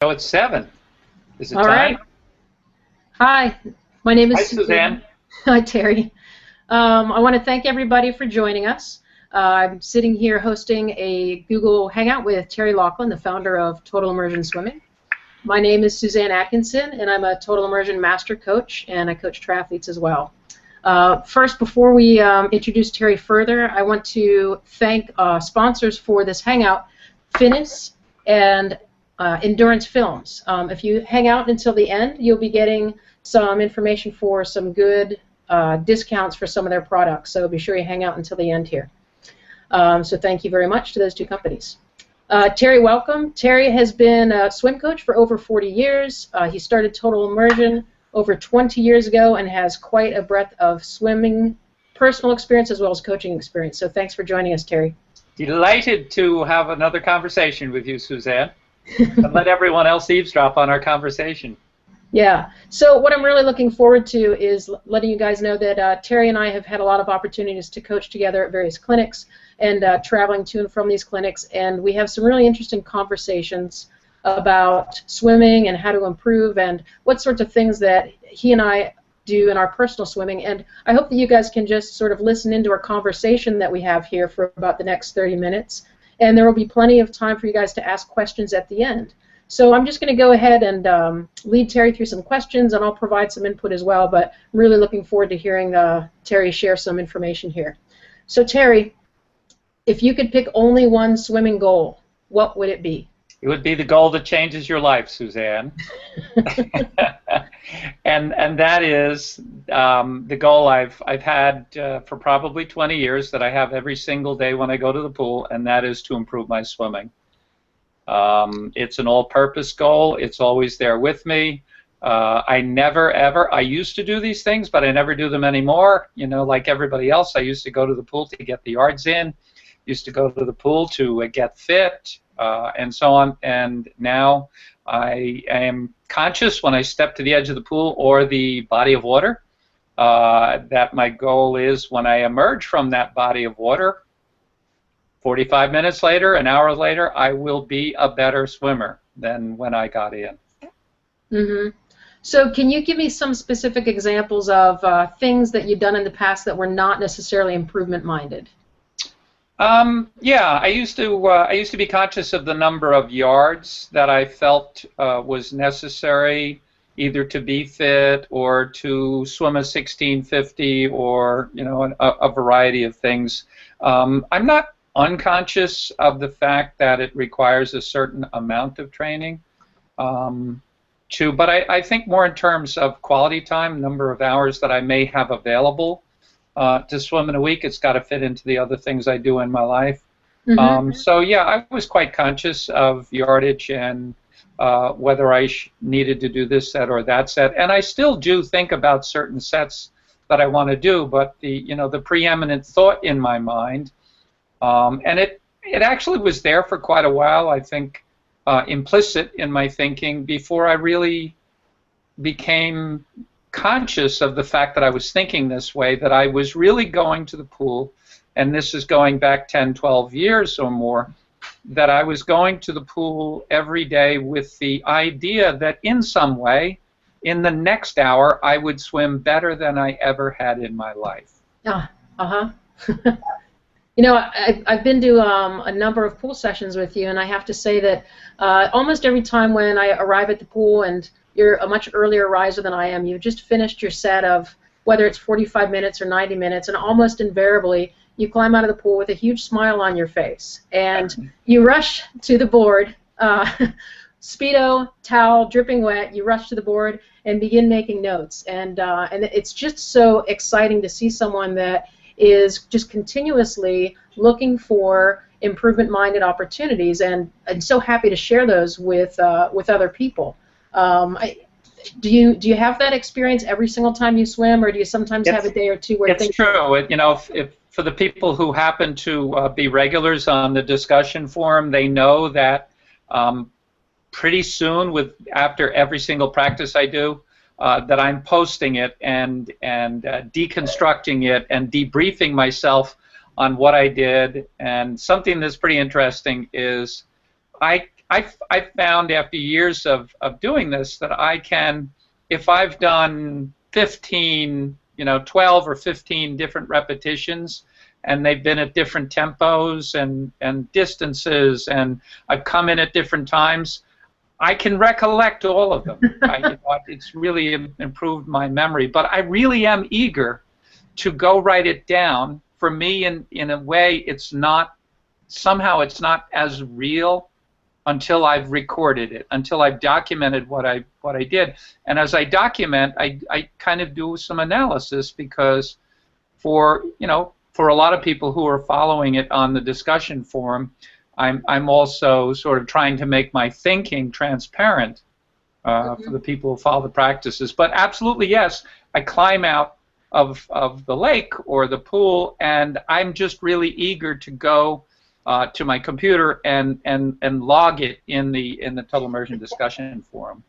So it's 7. Is it All time? right. Hi, my name Hi, is Suzanne. Hi, Terry. I want to thank everybody for joining us. I'm sitting here hosting a Google Hangout with Terry Laughlin, the founder of Total Immersion Swimming. My name is Suzanne Atkinson, and I'm a Total Immersion Master Coach, and I coach triathletes as well. First, before we introduce Terry further, I want to thank sponsors for this Hangout, Finis and Endurance Films. If you hang out until the end, you'll be getting some information for some good discounts for some of their products, so be sure you hang out until the end here. So thank you very much to those two companies. Terry, welcome. Terry has been a swim coach for over 40 years. He started Total Immersion over 20 years ago and has quite a breadth of swimming personal experience as well as coaching experience. So thanks for joining us, Terry. Delighted to have another conversation with you, Suzanne, and let everyone else eavesdrop on our conversation. Yeah. So what I'm really looking forward to is letting you guys know that Terry and I have had a lot of opportunities to coach together at various clinics and traveling to and from these clinics, and we have some really interesting conversations about swimming and how to improve and what sorts of things that he and I do in our personal swimming. And I hope that you guys can just sort of listen into our conversation that we have here for about the next 30 minutes, and there will be plenty of time for you guys to ask questions at the end. So I'm just going to go ahead and lead Terry through some questions, and I'll provide some input as well, but I'm really looking forward to hearing Terry share some information here. So Terry, if you could pick only one swimming goal, what would it be? It would be the goal that changes your life, Suzanne. and that is the goal I've had for probably 20 years that I have every single day when I go to the pool, and that is to improve my swimming. It's an all-purpose goal. It's always there with me. I never, ever, I used to do these things, but I never do them anymore. You know, like everybody else, I used to go to the pool to get the yards in, used to go to the pool to get fit, and so on. And now I am conscious when I step to the edge of the pool or the body of water that my goal is when I emerge from that body of water, 45 minutes later, an hour later, I will be a better swimmer than when I got in. Mm-hmm. So can you give me some specific examples of things that you've done in the past that were not necessarily improvement-minded? Yeah, I used to be conscious of the number of yards that I felt was necessary, either to be fit or to swim a 1650 or a variety of things. I'm not unconscious of the fact that it requires a certain amount of training, but I think more in terms of quality time, number of hours that I may have available to swim in a week. It's got to fit into the other things I do in my life. Mm-hmm. So yeah, I was quite conscious of yardage and whether I needed to do this set or that set, and I still do think about certain sets that I want to do, but the preeminent thought in my mind, and it actually was there for quite a while, I think, implicit in my thinking before I really became conscious of the fact that I was thinking this way, that I was really going to the pool, and this is going back 10, 12 years or more, that I was going to the pool every day with the idea that in some way, in the next hour, I would swim better than I ever had in my life. Uh-huh. You know, I've been to a number of pool sessions with you, and I have to say that almost every time when I arrive at the pool, and you're a much earlier riser than I am, you've just finished your set of whether it's 45 minutes or 90 minutes, and almost invariably you climb out of the pool with a huge smile on your face, and you rush to the board, Speedo, towel, dripping wet, you rush to the board and begin making notes, and it's just so exciting to see someone that is just continuously looking for improvement-minded opportunities, and I'm so happy to share those with other people. Do you have that experience every single time you swim, or do you sometimes have a day or two where it's true? If for the people who happen to be regulars on the discussion forum, they know that pretty soon, after every single practice I do, that I'm posting it and deconstructing it and debriefing myself on what I did. And something that's pretty interesting is I I found after years of doing this that I can, if I've done 15, 12 or 15 different repetitions, and they've been at different tempos and distances, and I've come in at different times, I can recollect all of them. It's really improved my memory, but I really am eager to go write it down. For me, in a way, it's not, somehow it's not as real until I've recorded it, until I've documented what I did. And as I document, I kind of do some analysis, because for a lot of people who are following it on the discussion forum, I'm also sort of trying to make my thinking transparent for the people who follow the practices. But absolutely, yes, I climb out of the lake or the pool, and I'm just really eager to go to my computer and log it in the Total Immersion discussion forum.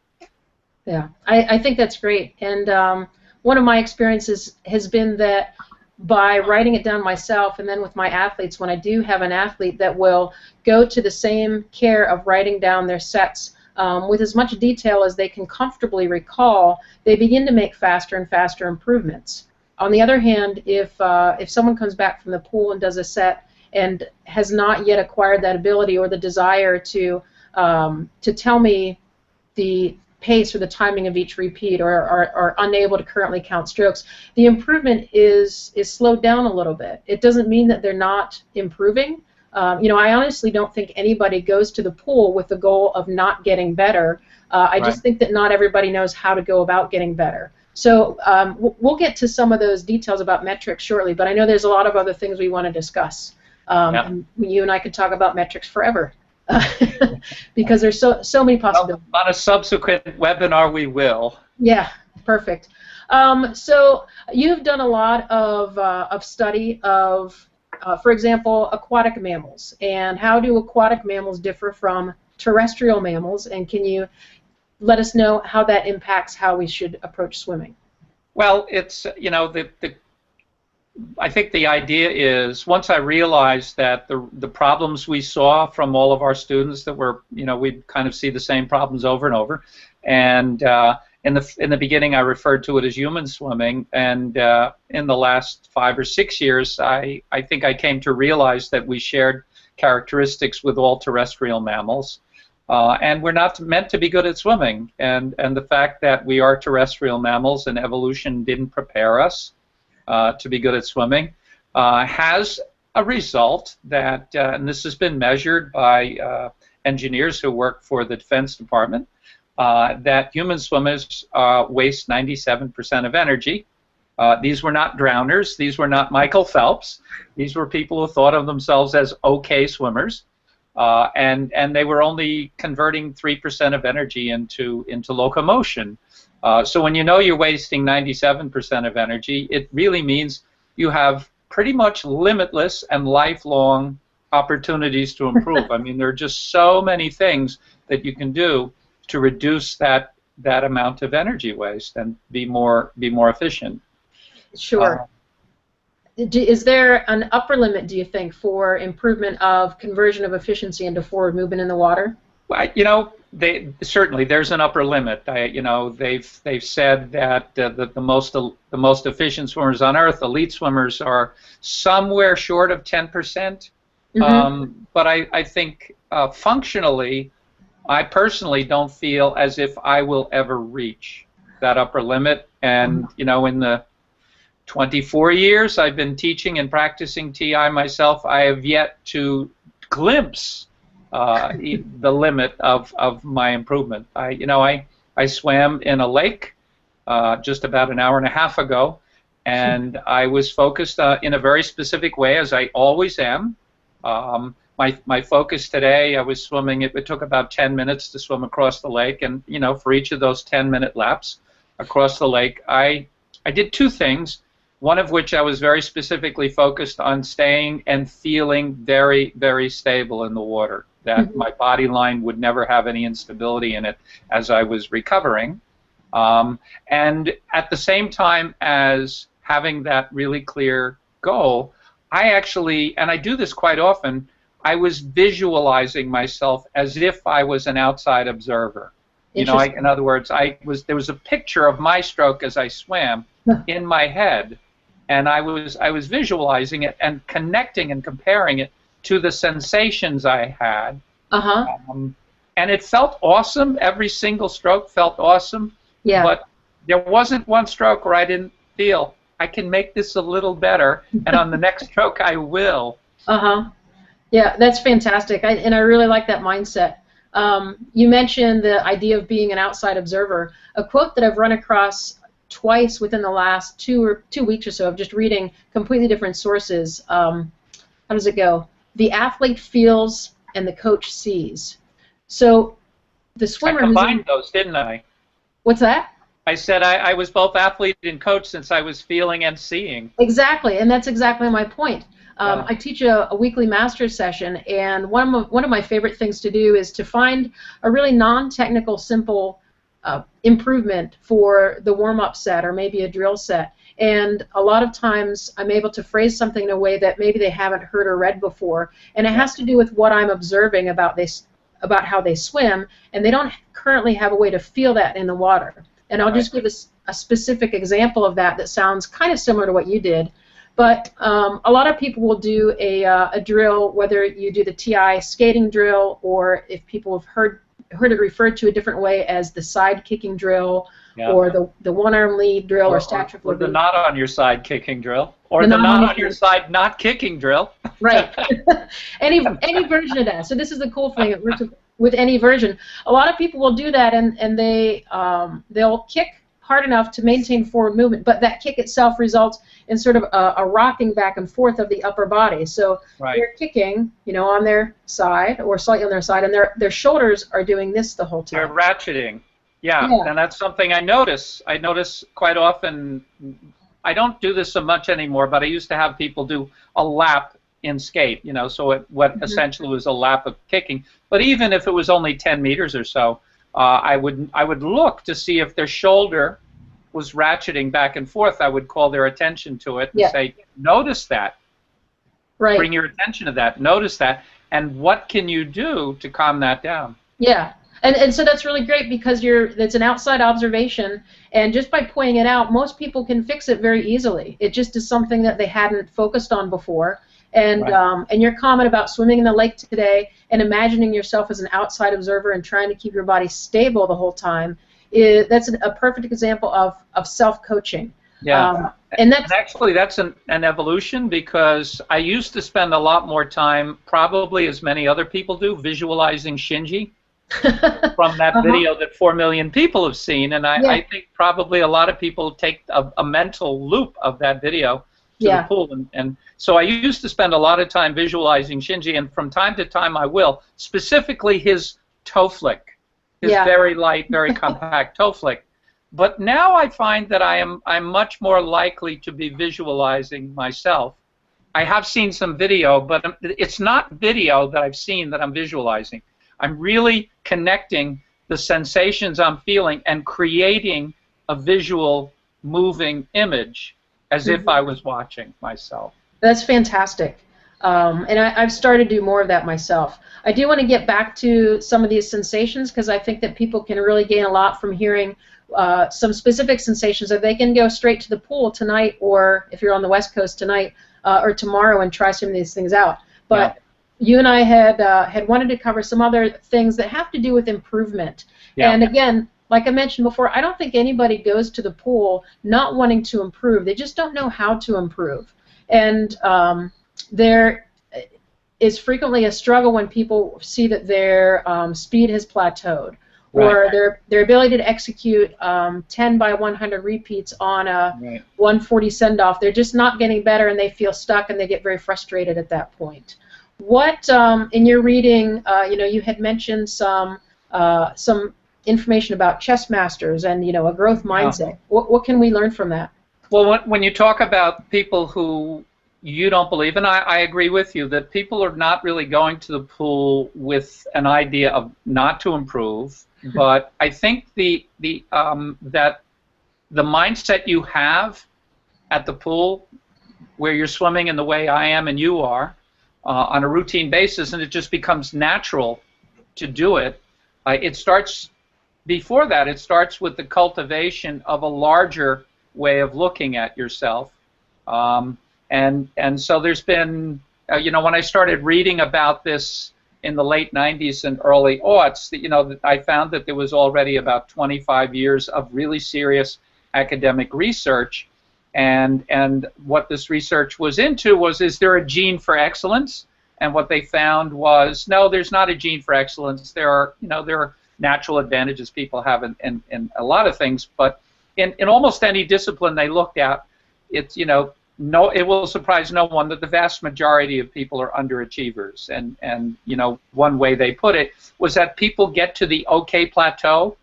Yeah, I think that's great. And one of my experiences has been that by writing it down myself, and then with my athletes, when I do have an athlete that will go to the same care of writing down their sets with as much detail as they can comfortably recall, they begin to make faster and faster improvements. On the other hand, if someone comes back from the pool and does a set and has not yet acquired that ability or the desire to tell me the pace or the timing of each repeat, or are unable to currently count strokes, the improvement is slowed down a little bit. It doesn't mean that they're not improving. I honestly don't think anybody goes to the pool with the goal of not getting better. I just think that not everybody knows how to go about getting better. So we'll get to some of those details about metrics shortly, but I know there's a lot of other things we want to discuss. And you and I could talk about metrics forever. Because there's so many possibilities. Well, on a subsequent webinar, we will. Yeah, perfect. So you've done a lot of study of, for example, aquatic mammals, and how do aquatic mammals differ from terrestrial mammals, and can you let us know how that impacts how we should approach swimming? Well, it's, I think the idea is, once I realized that the problems we saw from all of our students, that were, we'd kind of see the same problems over and over, and in the beginning I referred to it as human swimming, and in the last 5 or 6 years I think I came to realize that we shared characteristics with all terrestrial mammals, and we're not meant to be good at swimming, and the fact that we are terrestrial mammals and evolution didn't prepare us to be good at swimming has a result that, and this has been measured by engineers who work for the Defense Department, that human swimmers waste 97% of energy. These were not drowners. These were not Michael Phelps. These were people who thought of themselves as okay swimmers, and they were only converting 3% of energy into locomotion. So when you know you're wasting 97% of energy, it really means you have pretty much limitless and lifelong opportunities to improve. I mean, there are just so many things that you can do to reduce that amount of energy waste and be more efficient. Sure. Is there an upper limit, do you think, for improvement of conversion of efficiency into forward movement in the water? Well, certainly there's an upper limit. They've said that the most efficient swimmers on Earth, elite swimmers, are somewhere short of 10%. But I think functionally, I personally don't feel as if I will ever reach that upper limit. And in the 24 years I've been teaching and practicing TI myself, I have yet to glimpse the limit of my improvement. I swam in a lake just about an hour and a half ago, and I was focused in a very specific way, as I always am. My focus today, I was swimming, it took about 10 minutes to swim across the lake, and for each of those 10-minute laps across the lake, I did two things. One of which I was very specifically focused on staying and feeling very, very stable in the water, that my body line would never have any instability in it as I was recovering. And at the same time as having that really clear goal, I actually, and I do this quite often, I was visualizing myself as if I was an outside observer. You know, in other words, there was a picture of my stroke as I swam in my head, and I was visualizing it and connecting and comparing it to the sensations I had. And it felt awesome. Every single stroke felt awesome. Yeah. But there wasn't one stroke where I didn't feel I can make this a little better, and on the next stroke I will. Yeah, that's fantastic, and I really like that mindset. You mentioned the idea of being an outside observer. A quote that I've run across twice within the last 2 weeks or so of just reading completely different sources. How does it go? The athlete feels and the coach sees. So the swimmer. I combined those, didn't I? What's that? I said I was both athlete and coach since I was feeling and seeing. Exactly, and that's exactly my point. I teach a weekly master's session, and one of my favorite things to do is to find a really non-technical, simple improvement for the warm-up set or maybe a drill set. And a lot of times I'm able to phrase something in a way that maybe they haven't heard or read before, and it has to do with what I'm observing about how they swim, and they don't currently have a way to feel that in the water. And I'll just give a specific example of that sounds kind of similar to what you did. But a lot of people will do a drill, whether you do the TI skating drill, or if people have heard it referred to a different way as the side kicking drill, or the one-arm lead drill, or statue or the not on your side kicking drill, or the not on your side not kicking drill. Right. any version of that. So this is the cool thing. It works with any version. A lot of people will do that, and they'll kick hard enough to maintain forward movement, but that kick itself results in sort of a rocking back and forth of the upper body. So they're kicking, on their side or slightly on their side, and their shoulders are doing this the whole time. They're ratcheting. Yeah, and that's something I notice. I notice quite often. I don't do this so much anymore, but I used to have people do a lap in skate, so what essentially was a lap of kicking. But even if it was only 10 meters or so, I would look to see if their shoulder was ratcheting back and forth. I would call their attention to it and say, notice that. Right. Bring your attention to that. Notice that. And what can you do to calm that down? Yeah. And so that's really great because it's an outside observation, and just by pointing it out, most people can fix it very easily. It just is something that they hadn't focused on before. And and your comment about swimming in the lake today and imagining yourself as an outside observer and trying to keep your body stable the whole time, that's a perfect example of self-coaching. Yeah, and actually that's an evolution, because I used to spend a lot more time, probably as many other people do, visualizing Shinji from that video that 4 million people have seen, and I think probably a lot of people take a mental loop of that video to the pool, and so I used to spend a lot of time visualizing Shinji, and from time to time I will, specifically his toe flick, his very light, very compact toe flick. But now I find that I'm much more likely to be visualizing myself. I have seen some video, but it's not video that I've seen that I'm visualizing. I'm really connecting the sensations I'm feeling and creating a visual moving image as if I was watching myself. That's fantastic. And I've started to do more of that myself. I do want to get back to some of these sensations, because I think that people can really gain a lot from hearing some specific sensations, that they can go straight to the pool tonight, or if you're on the West Coast tonight, or tomorrow, and try some of these things out. But you and I had wanted to cover some other things that have to do with improvement. And again, like I mentioned before, I don't think anybody goes to the pool not wanting to improve. They just don't know how to improve. And there is frequently a struggle when people see that their speed has plateaued, or their ability to execute 10 by 100 repeats on a 140 send-off. They're just not getting better, and they feel stuck, and they get very frustrated at that point. What in your reading, you had mentioned some information about chess masters and a growth mindset. What can we learn from that? Well, when you talk about people who you don't believe, and I agree with you, that people are not really going to the pool with an idea of not to improve, but I think that the mindset you have at the pool, where you're swimming in the way I am and you are, on a routine basis, and it just becomes natural to do it. It starts before that. It starts with the cultivation of a larger way of looking at yourself, and so there's been, when I started reading about this in the late 90s and early aughts, that I found that there was already about 25 years of really serious academic research, and what this research was into was, is there a gene for excellence? And what they found was, no, there's not a gene for excellence. There are natural advantages people have in a lot of things, but in almost any discipline they looked at, it's, no, it will surprise no one that the vast majority of people are underachievers. And one way they put it was that people get to the okay plateau,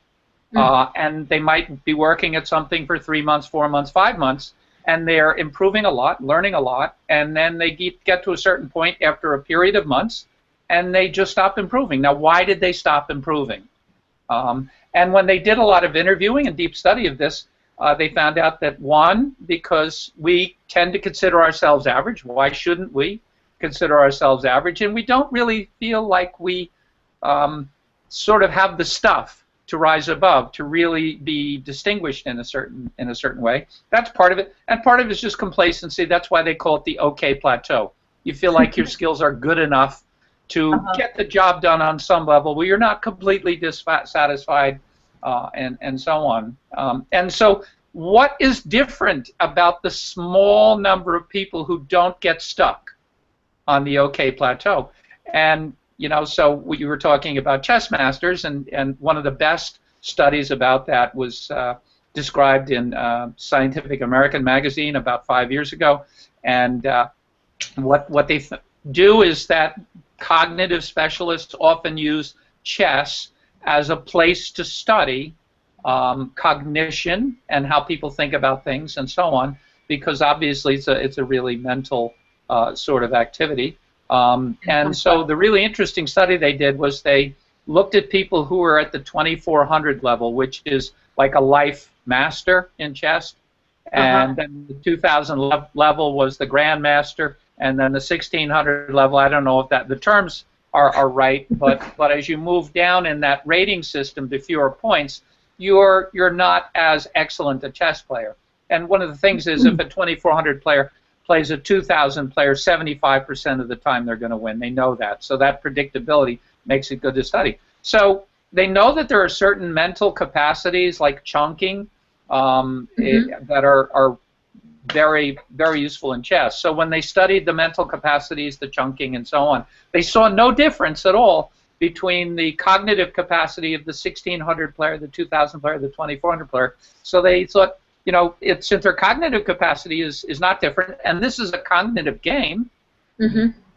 and they might be working at something for 3 months, 4 months, 5 months, and they're improving a lot, learning a lot, and then they get to a certain point after a period of months, and they just stop improving. Now, why did they stop improving? And when they did a lot of interviewing and deep study of this, they found out that, one, because we tend to consider ourselves average. Why shouldn't we consider ourselves average? And we don't really feel like we sort of have the stuff to rise above, to really be distinguished in a certain way. That's part of it, and part of it is just complacency. That's why they call it the okay plateau. You feel like your skills are good enough to get the job done on some level where you're not completely dissatisfied, and so on. And so what is different about the small number of people who don't get stuck on the okay plateau? And so you were talking about chess masters, and one of the best studies about that was described in Scientific American magazine about 5 years ago. And what they do is that cognitive specialists often use chess as a place to study cognition and how people think about things and so on, because obviously it's a really mental sort of activity. And so the really interesting study they did was they looked at people who were at the 2400 level, which is like a life master in chess, and then the 2000 level was the grandmaster, and then the 1600 level, I don't know if the terms are right, but as you move down in that rating system to fewer points, you're not as excellent a chess player. And one of the things is, if a 2400 player plays a 2000 player, 75% of the time they're going to win. They know that. So that predictability makes it good to study. So they know that there are certain mental capacities like chunking that are very, very useful in chess. So when they studied the mental capacities, the chunking and so on, they saw no difference at all between the cognitive capacity of the 1600 player, the 2000 player, the 2400 player. So they thought, since their cognitive capacity is not different, and this is a cognitive game,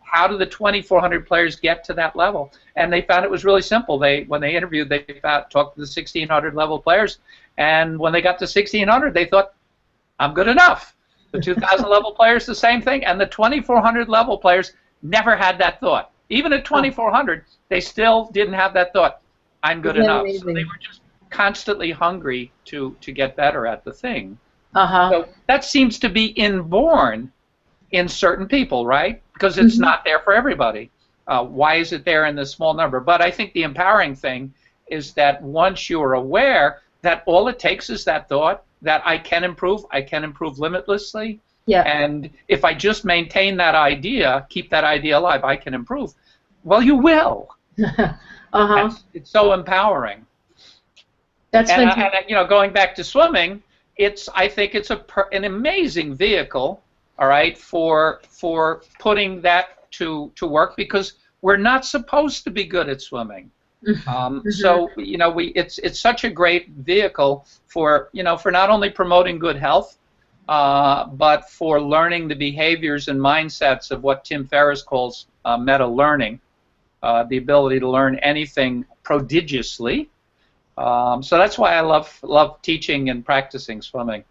how do the 2400 players get to that level? And they found it was really simple. When they interviewed, they talked to the 1600 level players, and when they got to 1600, they thought, I'm good enough. The 2000 level players, the same thing, and the 2400 level players never had that thought. Even at 2400, they still didn't have that thought, I'm good enough. So they were just constantly hungry to get better at the thing. So that seems to be inborn in certain people, right? Because it's not there for everybody. Why is it there in the small number? But I think the empowering thing is that once you're aware that all it takes is that thought, that I can improve limitlessly, and if I just maintain that idea, keep that idea alive, I can improve. Well, you will. It's so empowering. That's fantastic. And going back to swimming, I think it's an amazing vehicle, all right, for putting that to work, because we're not supposed to be good at swimming. So it's such a great vehicle for not only promoting good health, but for learning the behaviors and mindsets of what Tim Ferriss calls meta learning, the ability to learn anything prodigiously. So that's why I love teaching and practicing swimming.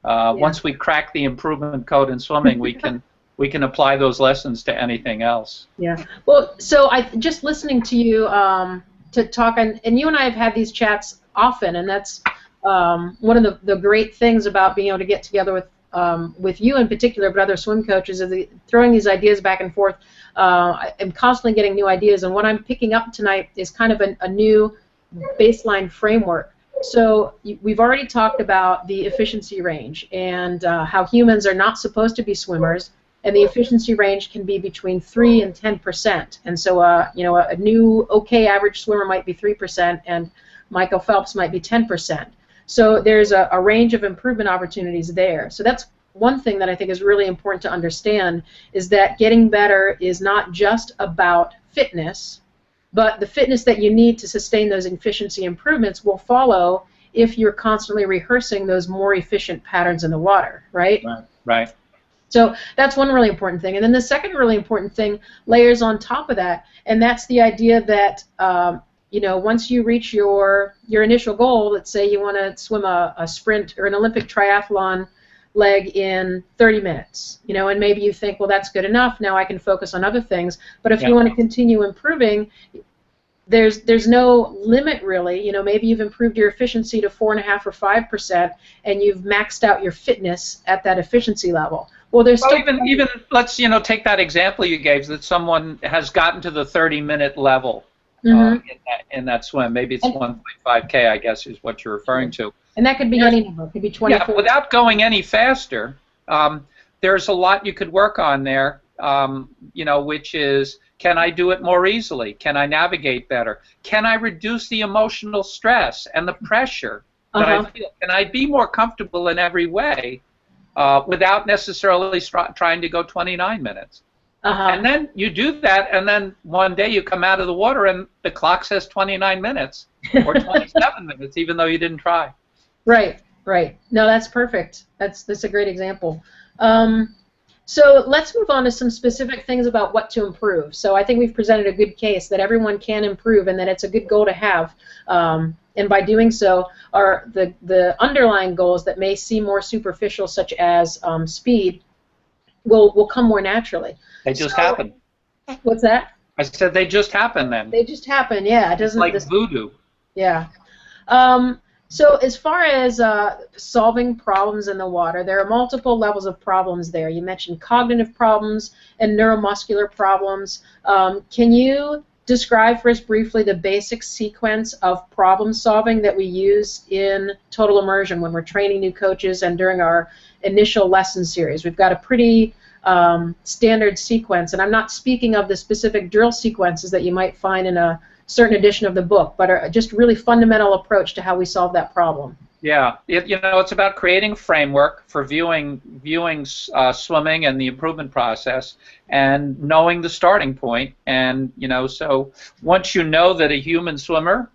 Once we crack the improvement code in swimming, we can apply those lessons to anything else. Yeah. Well, so just listening to you to talk, and you and I have had these chats often, and that's one of the great things about being able to get together with with you in particular, but other swim coaches, is throwing these ideas back and forth. I'm constantly getting new ideas, and what I'm picking up tonight is kind of a new baseline framework. So we've already talked about the efficiency range and how humans are not supposed to be swimmers, and the efficiency range can be between 3 and 10%. And so, a new okay average swimmer might be 3%, and Michael Phelps might be 10%. So there's a range of improvement opportunities there. So that's one thing that I think is really important to understand, is that getting better is not just about fitness, but the fitness that you need to sustain those efficiency improvements will follow if you're constantly rehearsing those more efficient patterns in the water, right? Right. So that's one really important thing. And then the second really important thing layers on top of that, and that's the idea that once you reach your initial goal, let's say you want to swim a sprint or an Olympic triathlon leg in 30 minutes, and maybe you think, well, that's good enough, now I can focus on other things. But if you want to continue improving, there's no limit really. Maybe you've improved your efficiency to 4.5 or 5%, and you've maxed out your fitness at that efficiency level. Well, there's still even let's take that example you gave, that someone has gotten to the 30-minute level in that swim. Maybe it's 1.5K, I guess, is what you're referring to. And that could be any number. It could be 24. Yeah, without going any faster, there's a lot you could work on there. Which is, can I do it more easily? Can I navigate better? Can I reduce the emotional stress and the pressure that I feel? Can I be more comfortable in every way without necessarily trying to go 29 minutes? And then you do that, and then one day you come out of the water and the clock says 29 minutes or 27 minutes, even though you didn't try. Right. No, that's perfect. That's a great example. So let's move on to some specific things about what to improve. So I think we've presented a good case that everyone can improve and that it's a good goal to have. And by doing so, are the underlying goals that may seem more superficial, such as speed, will come more naturally. They just happen. What's that? I said they just happen then. They just happen, yeah. It doesn't. It's like voodoo. Yeah. So as far as solving problems in the water, there are multiple levels of problems there. You mentioned cognitive problems and neuromuscular problems. Can you describe for us briefly the basic sequence of problem solving that we use in Total Immersion when we're training new coaches and during our initial lesson series? We've got a pretty standard sequence, and I'm not speaking of the specific drill sequences that you might find in a certain edition of the book, but just really fundamental approach to how we solve that problem. Yeah, it's about creating a framework for viewing swimming and the improvement process, and knowing the starting point. And so once you know that a human swimmer,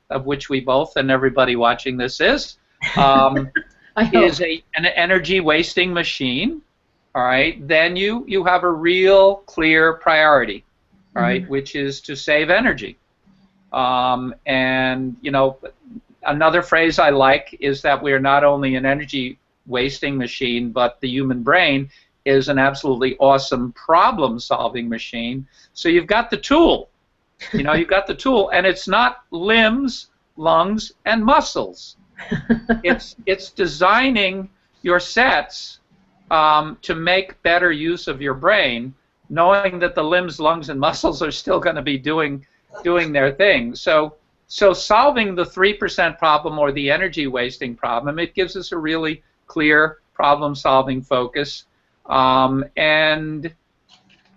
of which we both and everybody watching this is an energy wasting machine, all right, then you have a real clear priority, all right, which is to save energy. And another phrase I like is that we are not only an energy wasting machine, but the human brain is an absolutely awesome problem solving machine. So you've got the tool, you've got the tool, and it's not limbs, lungs, and muscles. It's designing your sets to make better use of your brain, knowing that the limbs, lungs, and muscles are still going to be doing their thing. So solving the 3% problem or the energy wasting problem, it gives us a really clear problem-solving focus. And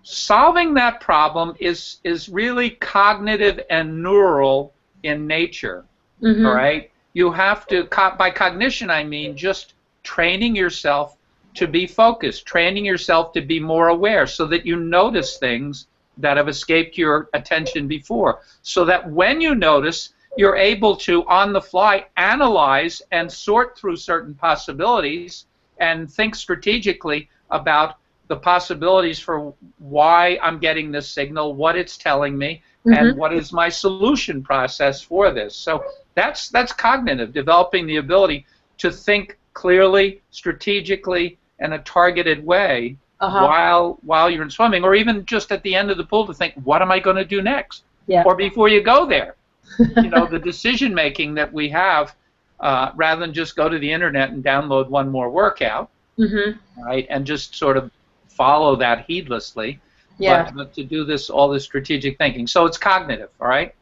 solving that problem is really cognitive and neural in nature. All right? You have to, by cognition I mean just training yourself to be focused, training yourself to be more aware so that you notice things that have escaped your attention before, so that when you notice, you're able to, on the fly, analyze and sort through certain possibilities and think strategically about the possibilities for why I'm getting this signal, what it's telling me, and what is my solution process for this. So that's cognitive, developing the ability to think clearly, strategically, in a targeted way while you're in swimming, or even just at the end of the pool to think, what am I going to do next? Yeah. Or before you go there. The decision making that we have, rather than just go to the internet and download one more workout, right? And just sort of follow that heedlessly. Yeah. But to do this, all this strategic thinking. So it's cognitive, all right?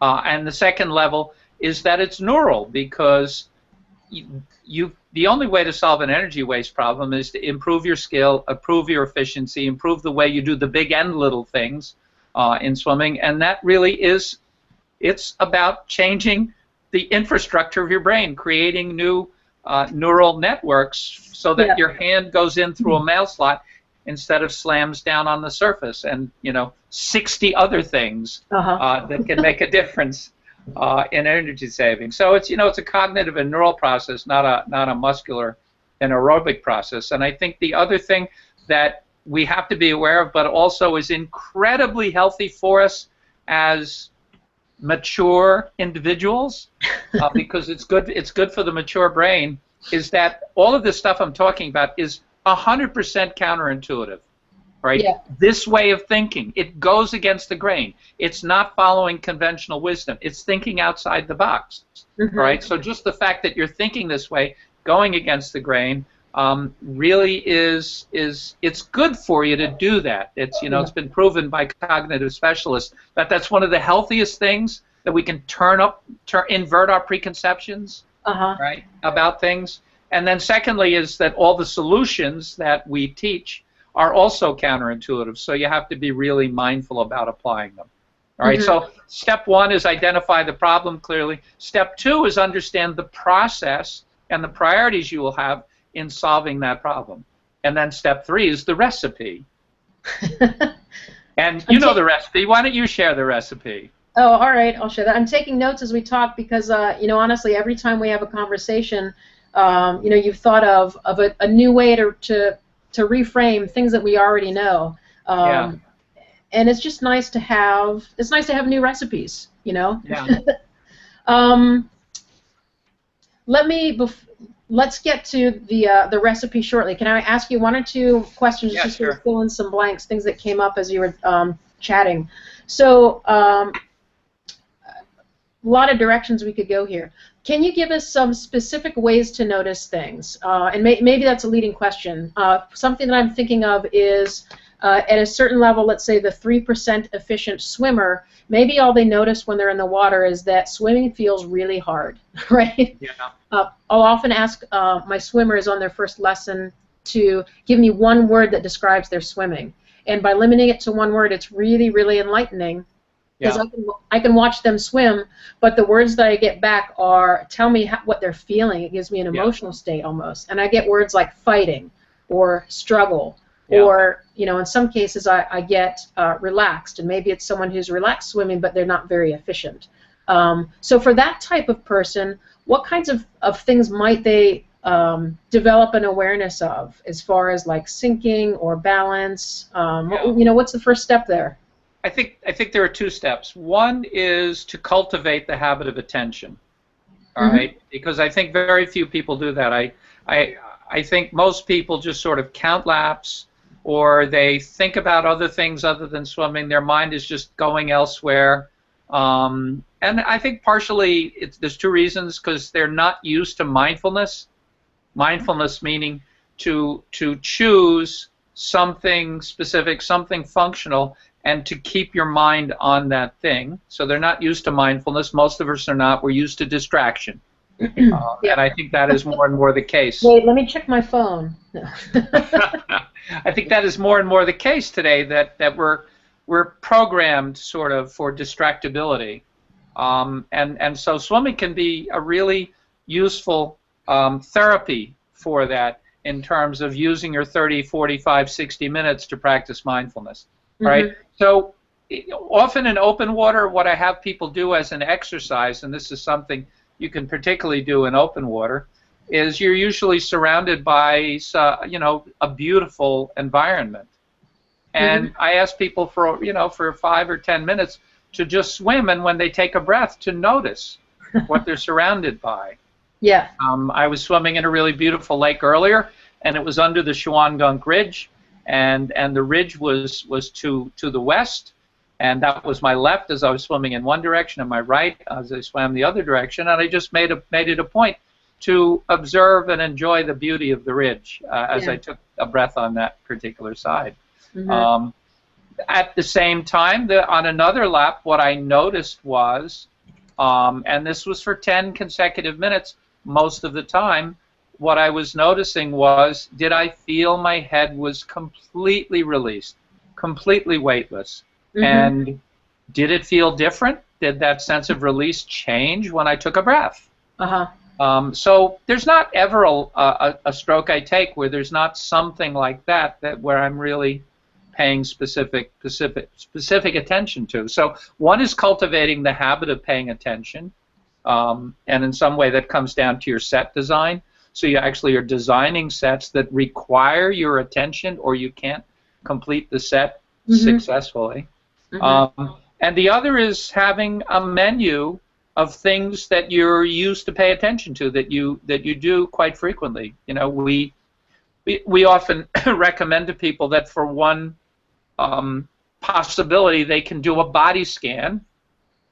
And the second level is that it's neural, because the only way to solve an energy waste problem is to improve your skill, improve your efficiency, improve the way you do the big and little things in swimming, and that really is, it's about changing the infrastructure of your brain, creating new neural networks so that your hand goes in through a mail slot instead of slams down on the surface, and 60 other things that can make a difference in energy saving. So it's it's a cognitive and neural process, not a muscular and aerobic process. And I think the other thing that we have to be aware of, but also is incredibly healthy for us as mature individuals, because it's good for the mature brain, is that all of this stuff I'm talking about is 100% counterintuitive, right? Yeah. This way of thinking, it goes against the grain. It's not following conventional wisdom. It's thinking outside the box, right? So just the fact that you're thinking this way, going against the grain, really it's good for you to do that. It's it's been proven by cognitive specialists that that's one of the healthiest things, that we can invert our preconceptions, right, about things. And then secondly is that all the solutions that we teach are also counterintuitive, so you have to be really mindful about applying them. All right, so step one is identify the problem clearly. Step two is understand the process and the priorities you will have in solving that problem. And then step three is the recipe. And you know the recipe. Why don't you share the recipe? Oh, all right, I'll share that. I'm taking notes as we talk because, honestly, every time we have a conversation, you've thought of a new way to reframe things that we already know. And it's just nice to have. It's nice to have new recipes. Yeah. Let's get to the recipe shortly. Can I ask you one or two questions just to fill in some blanks, things that came up as you were chatting? So a lot of directions we could go here. Can you give us some specific ways to notice things? And maybe that's a leading question. Something that I'm thinking of is at a certain level, let's say the 3% efficient swimmer, maybe all they notice when they're in the water is that swimming feels really hard, right? Yeah. I'll often ask my swimmers on their first lesson to give me one word that describes their swimming. And by limiting it to one word, it's really, really enlightening. Because I can watch them swim, but the words that I get back tell me what they're feeling. It gives me an emotional state almost. And I get words like fighting or struggle or, in some cases I get relaxed. And maybe it's someone who's relaxed swimming, but they're not very efficient. So for that type of person, what kinds of things might they develop an awareness of as far as like sinking or balance? What's the first step there? I think there are two steps. One is to cultivate the habit of attention. All right, because I think very few people do that. I think most people just sort of count laps, or they think about other things other than swimming. Their mind is just going elsewhere. And I think partially there's two reasons, because they're not used to mindfulness. Mindfulness meaning to choose something specific, something functional, and to keep your mind on that thing. So they're not used to mindfulness. Most of us are not. We're used to distraction. And I think that is more and more the case. Wait, let me check my phone. I think that is more and more the case today, that we're programmed sort of for distractibility. And so swimming can be a really useful therapy for that, in terms of using your 30, 45, 60 minutes to practice mindfulness. Right? So often in open water, what I have people do as an exercise, and this is something you can particularly do in open water, is you're usually surrounded by a beautiful environment. And I ask people for 5 or 10 minutes to just swim, and when they take a breath, to notice what they're surrounded by. Yeah. I was swimming in a really beautiful lake earlier, and it was under the Shawangunk Ridge. And the ridge was to the west, and that was my left as I was swimming in one direction, and my right as I swam the other direction. And I just made it a point to observe and enjoy the beauty of the ridge as Yeah. I took a breath on that particular side. Mm-hmm. At the same time, on another lap, what I noticed was, and this was for 10 consecutive minutes, most of the time, what I was noticing was, did I feel my head was completely released, completely weightless? Mm-hmm. And did it feel different? Did that sense of release change when I took a breath? Uh-huh. So there's not ever a stroke I take where there's not something like that where I'm really paying specific attention to. So one is cultivating the habit of paying attention, and in some way that comes down to your set design. So you actually are designing sets that require your attention, or you can't complete the set successfully. Mm-hmm. And the other is having a menu of things that you're used to pay attention to, that you do quite frequently. You know, we often recommend to people that for one possibility, they can do a body scan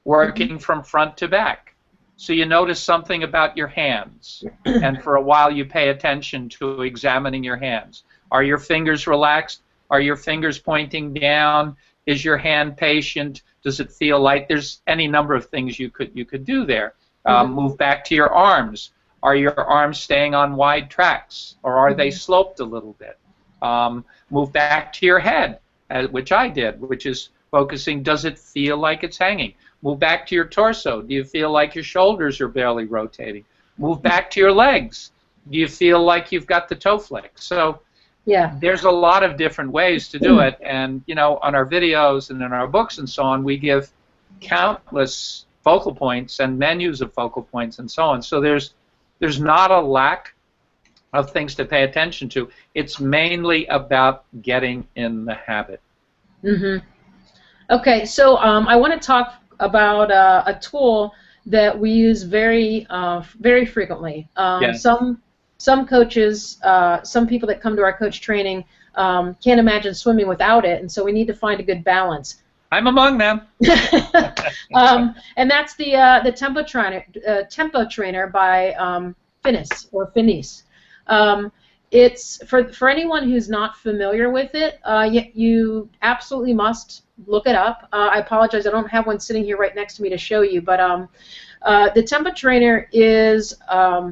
working from front to back. So you notice something about your hands, and for a while you pay attention to examining your hands. Are your fingers relaxed? Are your fingers pointing down? Is your hand patient? Does it feel light? There's any number of things you could do there. Move back to your arms. Are your arms staying on wide tracks, or are they sloped a little bit? Move back to your head, which I did, which is focusing, does it feel like it's hanging? Move back to your torso. Do you feel like your shoulders are barely rotating? Move back to your legs. Do you feel like you've got the toe flick? So Yeah. there's a lot of different ways to do it, and you know, on our videos and in our books and so on, we give countless focal points and menus of focal points and so on. So there's not a lack of things to pay attention to. It's mainly about getting in the habit. Mm-hmm. Okay, so I want to talk about a tool that we use very frequently. Yes. Some coaches, some people that come to our coach training can't imagine swimming without it, and so we need to find a good balance. I'm among them. And that's the Tempo Trainer by Finis. It's for anyone who's not familiar with it. You absolutely must look it up. I apologize, I don't have one sitting here right next to me to show you, but the Tempo Trainer is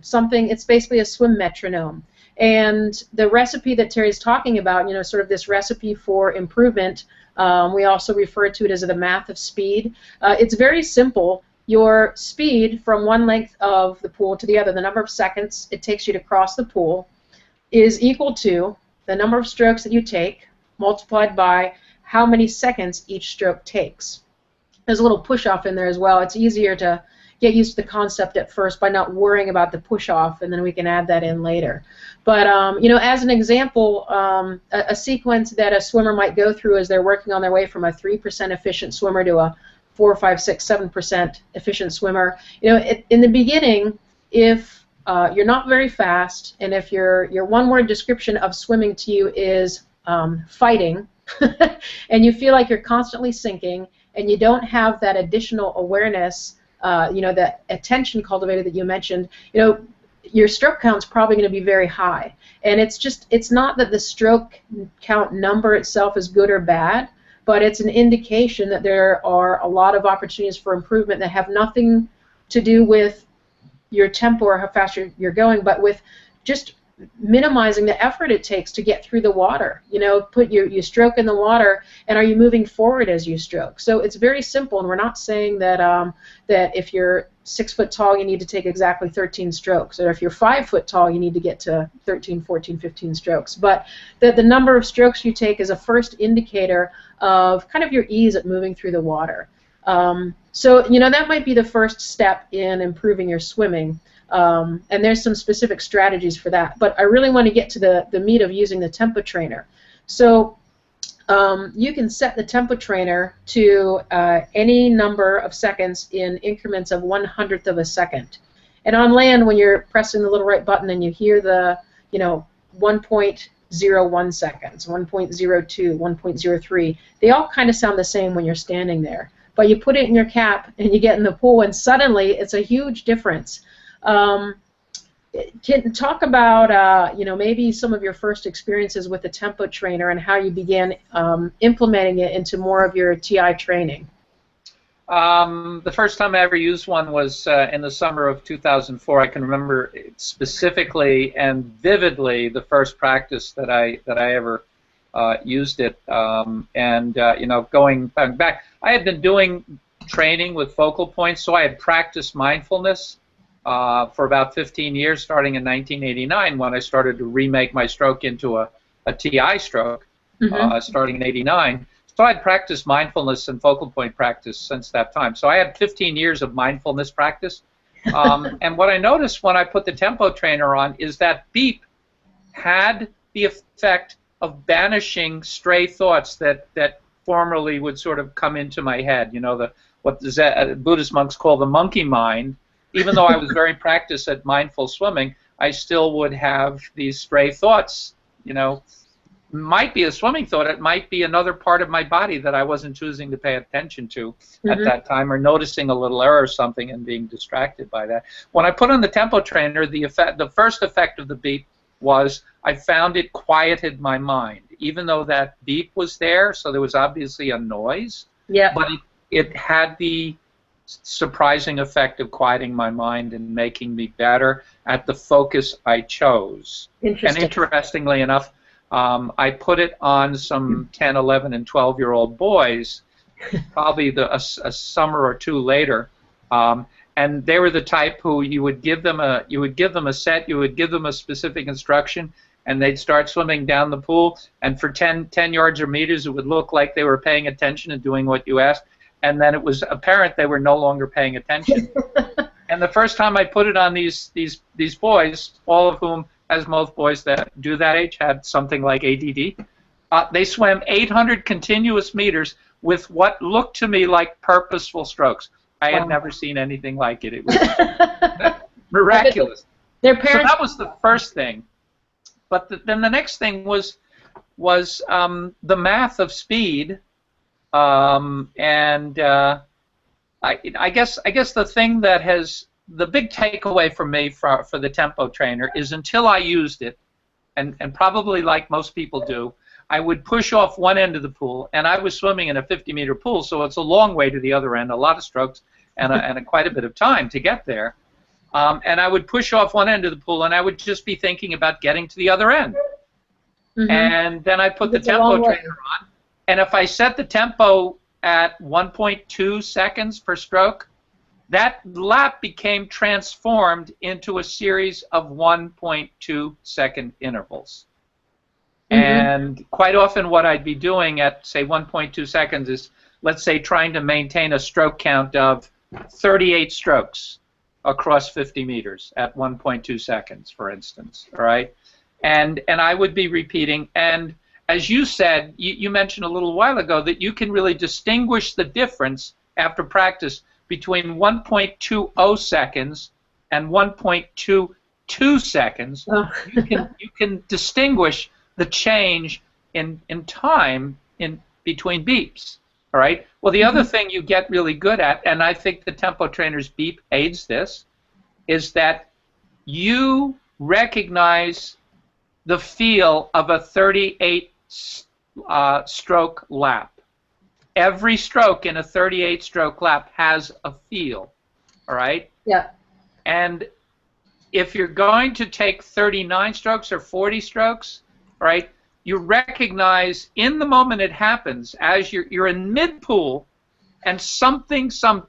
something. It's basically a swim metronome, and the recipe that Terry's talking about, you know, sort of this recipe for improvement. We also refer to it as the math of speed. It's very simple. Your speed from one length of the pool to the other, the number of seconds it takes you to cross the pool, is equal to the number of strokes that you take multiplied by how many seconds each stroke takes. There's a little push-off in there as well. It's easier to get used to the concept at first by not worrying about the push-off, and then we can add that in later. But you know, as an example, a sequence that a swimmer might go through as they're working on their way from a 3% efficient swimmer to a 4, 5, 6, 7% efficient swimmer. You know, in the beginning, if you're not very fast, and if your one-word description of swimming to you is fighting, and you feel like you're constantly sinking, and you don't have that additional awareness, you know, that attention cultivated that you mentioned, you know, your stroke count's probably going to be very high. And it's not that the stroke count number itself is good or bad, but it's an indication that there are a lot of opportunities for improvement that have nothing to do with your tempo or how fast you're going, but with just minimizing the effort it takes to get through the water. You know, you stroke in the water, and are you moving forward as you stroke? So it's very simple, and we're not saying that that if you're 6 foot tall, you need to take exactly 13 strokes, or if you're 5 foot tall, you need to get to 13, 14, 15 strokes. But the number of strokes you take is a first indicator of kind of your ease at moving through the water. So, you know, that might be the first step in improving your swimming. And there's some specific strategies for that. But I really want to get to the meat of using the Tempo Trainer. So you can set the Tempo Trainer to any number of seconds in increments of 1/100th of a second. And on land, when you're pressing the little right button and you hear the, you know, 1.01 seconds, 1.02, 1.03, they all kind of sound the same when you're standing there. But you put it in your cap and you get in the pool, and suddenly it's a huge difference. can talk about maybe some of your first experiences with the tempo trainer and how you began implementing it into more of your TI training. The first time I ever used one was in the summer of 2004. I can remember specifically and vividly the first practice that I ever used it. Going back, I had been doing training with focal points, so I had practiced mindfulness for about 15 years, starting in 1989 when I started to remake my stroke into a TI stroke, starting in '89. So I'd practiced mindfulness and focal point practice since that time. So I had 15 years of mindfulness practice. And what I noticed when I put the tempo trainer on is that beep had the effect of banishing stray thoughts that formerly would sort of come into my head. You know, what the Buddhist monks call the monkey mind. Even though I was very practiced at mindful swimming, I still would have these stray thoughts, you know. Might be a swimming thought, it might be another part of my body that I wasn't choosing to pay attention to at that time, or noticing a little error or something and being distracted by that. When I put on the tempo trainer, the first effect of the beep was I found it quieted my mind. Even though that beep was there, so there was obviously a noise, but it had the surprising effect of quieting my mind and making me better at the focus I chose. And interestingly enough, I put it on some 10, 11, and 12-year-old boys, probably a summer or two later, and they were the type who you would give them a set, you would give them a specific instruction, and they'd start swimming down the pool, and for 10 yards or meters, it would look like they were paying attention and doing what you asked, and then it was apparent they were no longer paying attention. And the first time I put it on these boys, all of whom, as most boys that do that age, had something like ADD. They swam 800 continuous meters with what looked to me like purposeful strokes. I had never seen anything like it. It was miraculous. Their parents. So that was the first thing. But then the next thing was the math of speed, I guess the thing that has the big takeaway for me for the tempo trainer is until I used it, and probably like most people do, I would push off one end of the pool, and I was swimming in a 50-meter pool, so it's a long way to the other end, a lot of strokes, and quite a bit of time to get there. And I would push off one end of the pool, and I would just be thinking about getting to the other end. And then I put the tempo trainer on, and if I set the tempo at 1.2 seconds per stroke, that lap became transformed into a series of 1.2-second intervals. And quite often what I'd be doing at, say, 1.2 seconds is, let's say, trying to maintain a stroke count of 38 strokes across 50 meters at 1.2 seconds, for instance, all right? And I would be repeating, and as you said, you mentioned a little while ago that you can really distinguish the difference after practice between 1.20 seconds and 1.22 seconds. You can distinguish the change in time in between beeps. All right. Well, the other thing you get really good at, and I think the tempo trainer's beep aids this, is that you recognize the feel of a 38 stroke lap. Every stroke in a 38 stroke lap has a feel, all right? Yeah. And if you're going to take 39 strokes or 40 strokes, all right, you recognize in the moment it happens, as you're in mid-pool, and some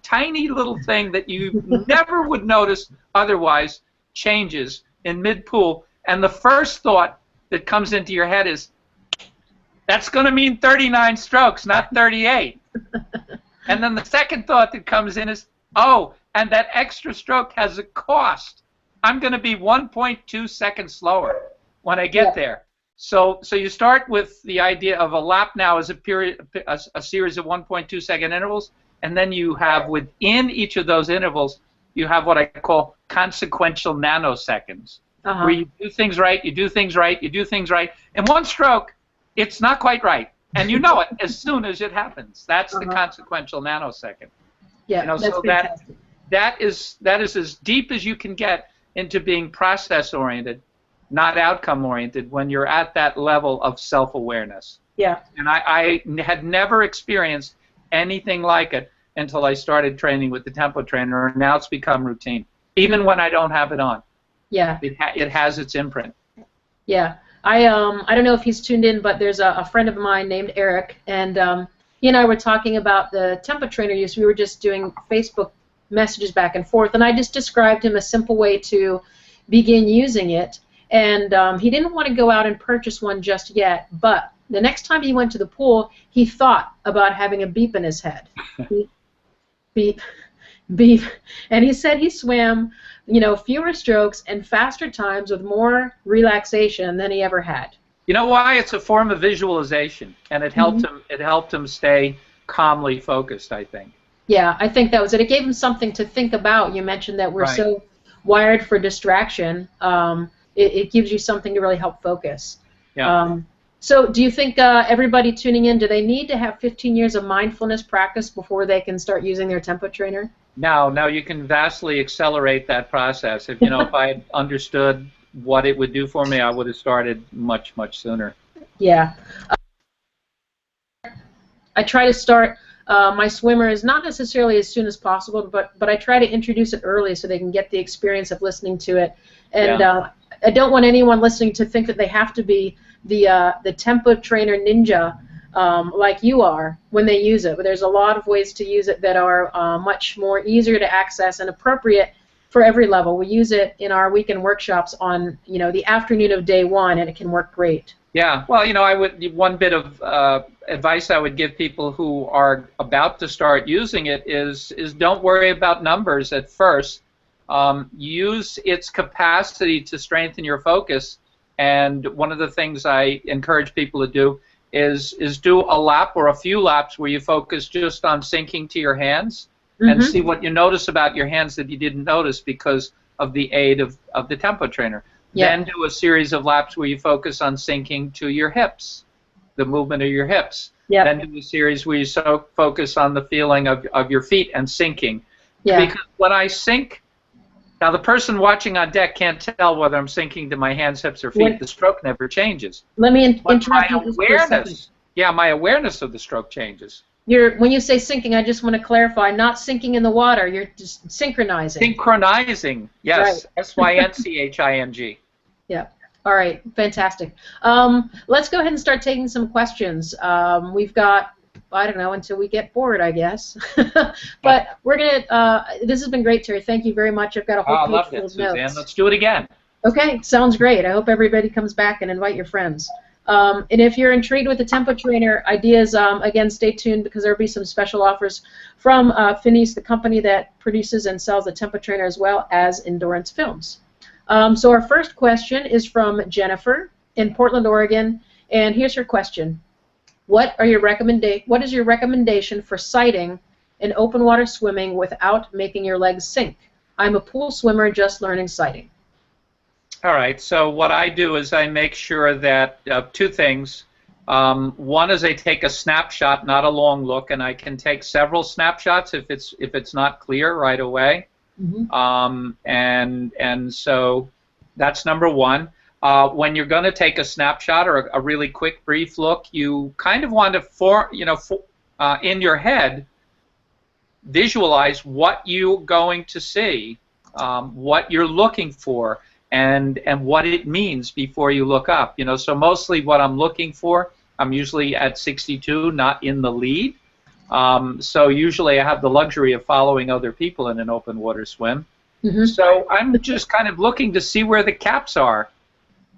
tiny little thing that you never would notice otherwise changes in mid-pool, and the first thought that comes into your head is, that's going to mean 39 strokes, not 38. And then the second thought that comes in is, oh, and that extra stroke has a cost. I'm going to be 1.2 seconds slower when I get there. So you start with the idea of a lap now as a series of 1.2 second intervals, and then you have within each of those intervals, you have what I call consequential nanoseconds, where you do things right, you do things right, you do things right. In one stroke, it's not quite right, and you know it as soon as it happens. That's the consequential nanosecond. Yeah, you know, that's so fantastic. that is as deep as you can get into being process-oriented, not outcome-oriented, when you're at that level of self-awareness. Yeah. And I had never experienced anything like it until I started training with the tempo trainer, and now it's become routine. Even when I don't have it on. Yeah. It has its imprint. Yeah. I don't know if he's tuned in, but there's a friend of mine named Eric, and he and I were talking about the tempo trainer use. We were just doing Facebook messages back and forth, and I just described him a simple way to begin using it. And he didn't want to go out and purchase one just yet, but the next time he went to the pool, he thought about having a beep in his head. Beep, beep, beep. And he said he swam, fewer strokes and faster times with more relaxation than he ever had. You know why? It's a form of visualization, and it helped him. It helped him stay calmly focused, I think. Yeah, I think that was it. It gave him something to think about. You mentioned that we're so wired for distraction. It gives you something to really help focus. Yeah. So do you think everybody tuning in, do they need to have 15 years of mindfulness practice before they can start using their tempo trainer? No, you can vastly accelerate that process. If I had understood what it would do for me, I would have started much sooner. Yeah. I try to start my swimmers not necessarily as soon as possible, but I try to introduce it early so they can get the experience of listening to it. And I don't want anyone listening to think that they have to be the tempo trainer ninja like you are when they use it. But there's a lot of ways to use it that are much more easier to access and appropriate for every level. We use it in our weekend workshops on the afternoon of day one, and it can work great. Yeah, well, one bit of advice I would give people who are about to start using it is don't worry about numbers at first. Use its capacity to strengthen your focus. And one of the things I encourage people to do is do a lap or a few laps where you focus just on sinking to your hands and see what you notice about your hands that you didn't notice because of the aid of the tempo trainer. Yep. Then do a series of laps where you focus on sinking to your hips, the movement of your hips. Yep. Then do a series where you focus on the feeling of your feet and sinking. Yeah. Because when I sink, now the person watching on deck can't tell whether I'm sinking to my hands, hips, or feet. The stroke never changes. Let me interrupt you just for a second. Yeah, my awareness of the stroke changes. When you say sinking, I just want to clarify, not sinking in the water. You're just synchronizing. Synchronizing, yes. Right. S-Y-N-C-H-I-N-G. Yeah. All right. Fantastic. Let's go ahead and start taking some questions. We've got, I don't know, until we get bored, I guess. But we're gonna. This has been great, Terry. Thank you very much. I've got a whole page full of notes. Suzanne. Let's do it again. Okay. Sounds great. I hope everybody comes back and invite your friends. And if you're intrigued with the tempo trainer ideas, again, stay tuned because there will be some special offers from Finis, the company that produces and sells the tempo trainer, as well as Endurance Films. So our first question is from Jennifer in Portland, Oregon, and here's her question: What is your recommendation for sighting in open water swimming without making your legs sink? I'm a pool swimmer just learning sighting. All right, so what I do is I make sure that two things. One is I take a snapshot, not a long look, and I can take several snapshots if it's not clear right away. Mm-hmm. And so that's number one. When you're going to take a snapshot or a really quick, brief look, you kind of want to, in your head, visualize what you're going to see, what you're looking for, and what it means before you look up. So mostly what I'm looking for, I'm usually at 62, not in the lead. So usually I have the luxury of following other people in an open water swim. Mm-hmm. So I'm just kind of looking to see where the caps are.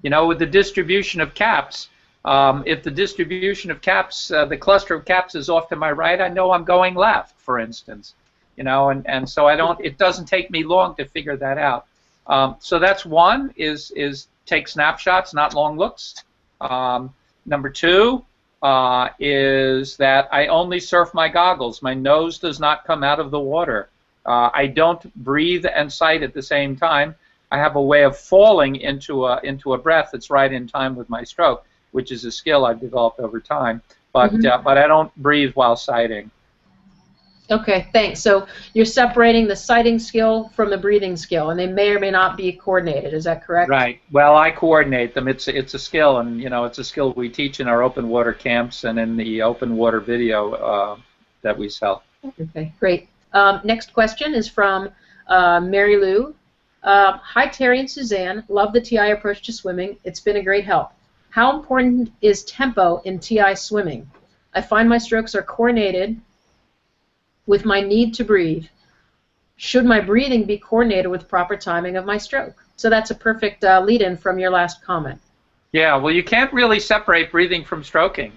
With the distribution of caps, if the distribution of caps, the cluster of caps is off to my right, I know I'm going left, for instance. And so it doesn't take me long to figure that out. So that's one, is take snapshots, not long looks. Number two is that I only surf my goggles. My nose does not come out of the water. I don't breathe and sight at the same time. I have a way of falling into a breath that's right in time with my stroke, which is a skill I've developed over time. But I don't breathe while sighting. Okay, thanks. So you're separating the sighting skill from the breathing skill, and they may or may not be coordinated. Is that correct? Right. Well, I coordinate them. It's a skill, and it's a skill we teach in our open water camps and in the open water video that we sell. Okay, great. Next question is from Mary Lou. Hi, Terry and Suzanne. Love the TI approach to swimming. It's been a great help. How important is tempo in TI swimming? I find my strokes are coordinated with my need to breathe. Should my breathing be coordinated with proper timing of my stroke? So that's a perfect lead-in from your last comment. Yeah, well, you can't really separate breathing from stroking.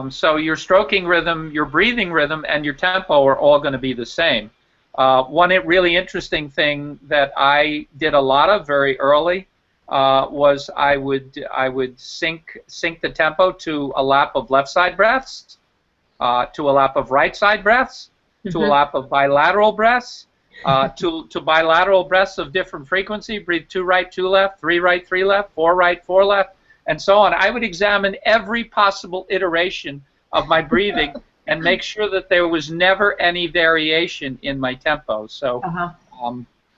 So your stroking rhythm, your breathing rhythm, and your tempo are all going to be the same. One really interesting thing that I did a lot of very early was I would sync the tempo to a lap of left side breaths, to a lap of right side breaths, to a lap of bilateral breaths, to bilateral breaths of different frequency. Breathe 2 right, 2 left, 3 right, 3 left, 4 right, 4 left, and so on. I would examine every possible iteration of my breathing and make sure that there was never any variation in my tempo. So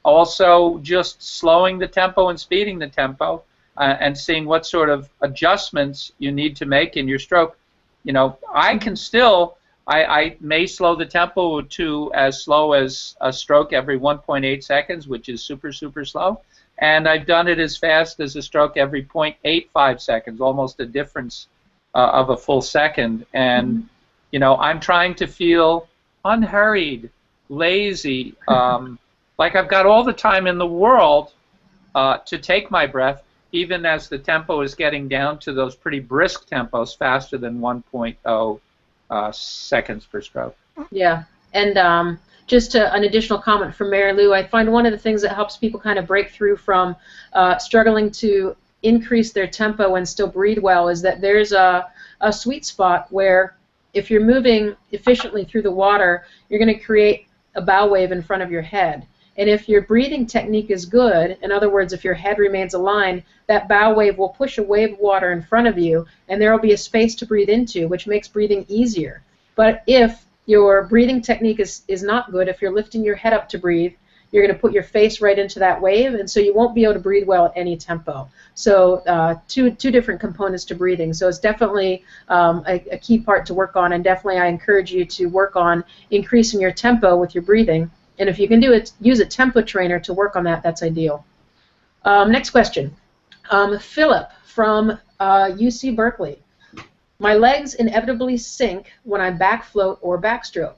also just slowing the tempo and speeding the tempo and seeing what sort of adjustments you need to make in your stroke. I can still, I may slow the tempo to as slow as a stroke every 1.8 seconds, which is super, super slow. And I've done it as fast as a stroke every 0.85 seconds, almost a difference of a full second. And, I'm trying to feel unhurried, lazy, like I've got all the time in the world to take my breath, even as the tempo is getting down to those pretty brisk tempos, faster than 1.0 seconds per stroke. Yeah, and just an additional comment from Mary Lou, I find one of the things that helps people kind of break through from struggling to increase their tempo and still breathe well is that there's a sweet spot where if you're moving efficiently through the water, you're going to create a bow wave in front of your head. And if your breathing technique is good, in other words, if your head remains aligned, that bow wave will push a wave of water in front of you, and there will be a space to breathe into, which makes breathing easier. But if your breathing technique is not good, if you're lifting your head up to breathe, you're going to put your face right into that wave, and so you won't be able to breathe well at any tempo. So two different components to breathing. So it's definitely a key part to work on, and definitely I encourage you to work on increasing your tempo with your breathing. And if you can do it, use a tempo trainer to work on that. That's ideal. Next question. Philip from UC Berkeley. My legs inevitably sink when I back float or backstroke.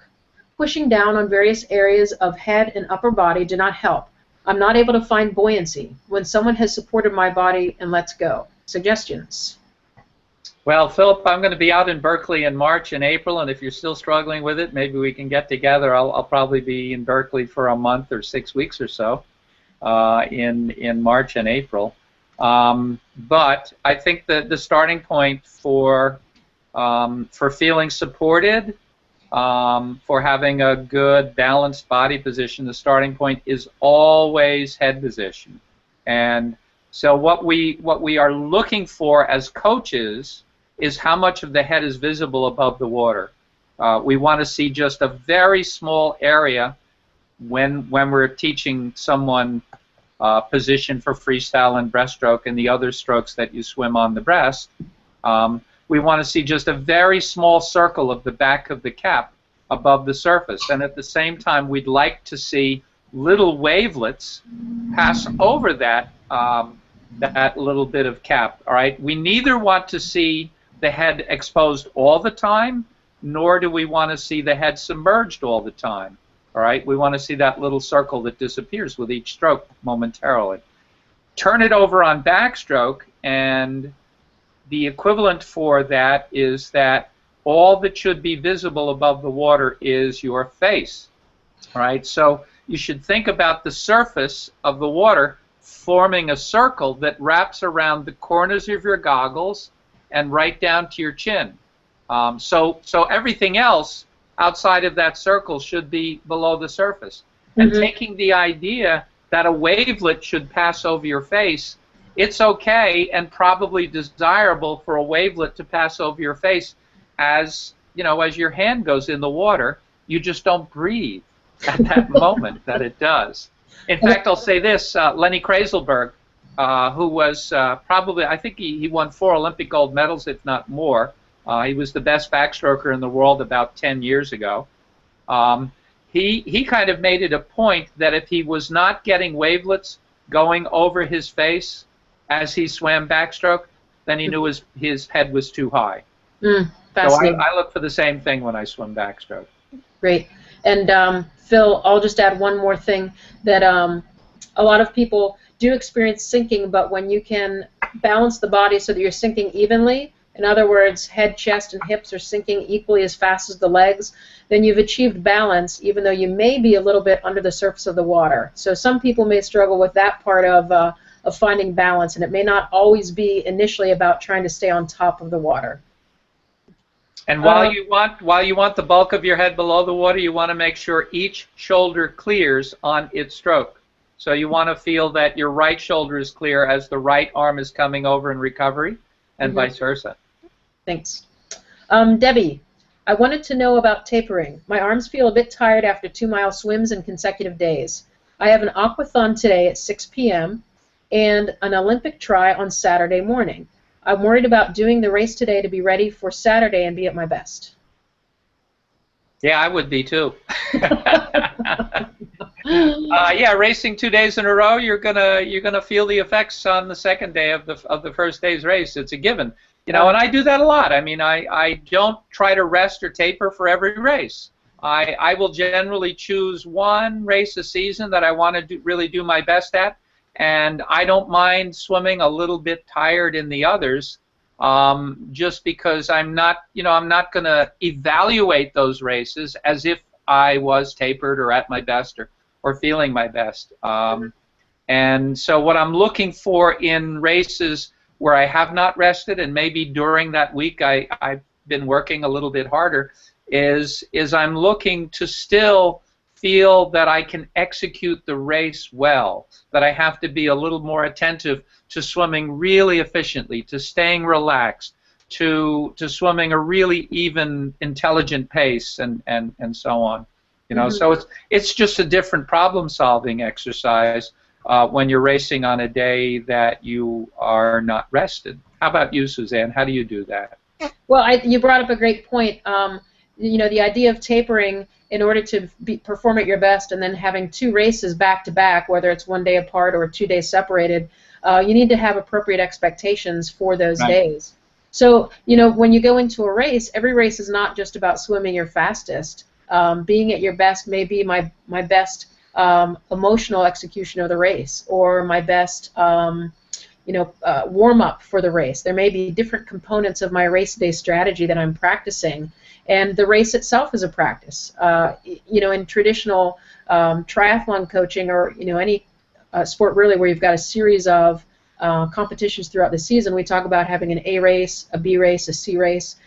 Pushing down on various areas of head and upper body do not help. I'm not able to find buoyancy when someone has supported my body and lets go. Suggestions? Well, Philip, I'm going to be out in Berkeley in March and April, and if you're still struggling with it, maybe we can get together. I'll probably be in Berkeley for a month or 6 weeks or so in March and April. But I think that the starting point for feeling supported, for having a good balanced body position, the starting point is always head position. And so what we are looking for as coaches is how much of the head is visible above the water. We want to see just a very small area when we're teaching someone position for freestyle and breaststroke and the other strokes that you swim on the breast. We want to see just a very small circle of the back of the cap above the surface, and at the same time we'd like to see little wavelets pass over that that little bit of cap. All right, we neither want to see the head exposed all the time, nor do we want to see the head submerged all the time. All right, we want to see that little circle that disappears with each stroke momentarily. Turn it over on backstroke, and the equivalent for that is that all that should be visible above the water is your face. All right, so you should think about the surface of the water forming a circle that wraps around the corners of your goggles and right down to your chin. So everything else outside of that circle should be below the surface. And taking the idea that a wavelet should pass over your face, it's okay and probably desirable for a wavelet to pass over your face as, as your hand goes in the water. you just don't breathe at that moment that it does. In fact, I'll say this, Lenny Kraselberg, who was probably, I think he won 4 Olympic gold medals, if not more. He was the best backstroker in the world about 10 years ago. He kind of made it a point that if he was not getting wavelets going over his face as he swam backstroke, then he knew his head was too high. So I look for the same thing when I swim backstroke. Great. And Phil, I'll just add one more thing, that a lot of people do experience sinking, but when you can balance the body so that you're sinking evenly, in other words, head, chest, and hips are sinking equally as fast as the legs, then you've achieved balance, even though you may be a little bit under the surface of the water. So some people may struggle with that part of finding balance, and it may not always be initially about trying to stay on top of the water. And while you want the bulk of your head below the water, you want to make sure each shoulder clears on its stroke. So you want to feel that your right shoulder is clear as the right arm is coming over in recovery, and vice versa. Thanks. Debbie, I wanted to know about tapering. My arms feel a bit tired after 2-mile swims in consecutive days. I have an aquathon today at 6 p.m. and an Olympic try on Saturday morning. I'm worried about doing the race today to be ready for Saturday and be at my best. Yeah, I would be too. Yeah, racing 2 days in a row, you're gonna feel the effects on the second day of the first day's race. It's a given, you know. And I do that a lot. I mean, I don't try to rest or taper for every race. I will generally choose one race a season that I want to really do my best at, and I don't mind swimming a little bit tired in the others, just because I'm not going to evaluate those races as if I was tapered or at my best or feeling my best. And so what I'm looking for in races where I have not rested, and maybe during that week I've been working a little bit harder, is I'm looking to still feel that I can execute the race well, that I have to be a little more attentive to swimming really efficiently, to staying relaxed, to swimming a really even, intelligent pace, and so on. You know, so it's just a different problem-solving exercise when you're racing on a day that you are not rested. How about you, Suzanne? How do you do that? Well, you brought up a great point. You know, the idea of tapering in order to perform at your best, and then having 2 races back-to-back, whether it's 1 day apart or 2 days separated, you need to have appropriate expectations for those days. So, you know, when you go into a race, every race is not just about swimming your fastest. Being at your best may be my best emotional execution of the race, or my best warm-up for the race. There may be different components of my race day strategy that I'm practicing, and the race itself is a practice. You know, in traditional triathlon coaching, or any sport really where you've got a series of competitions throughout the season, we talk about having an A race, a B race, a C race.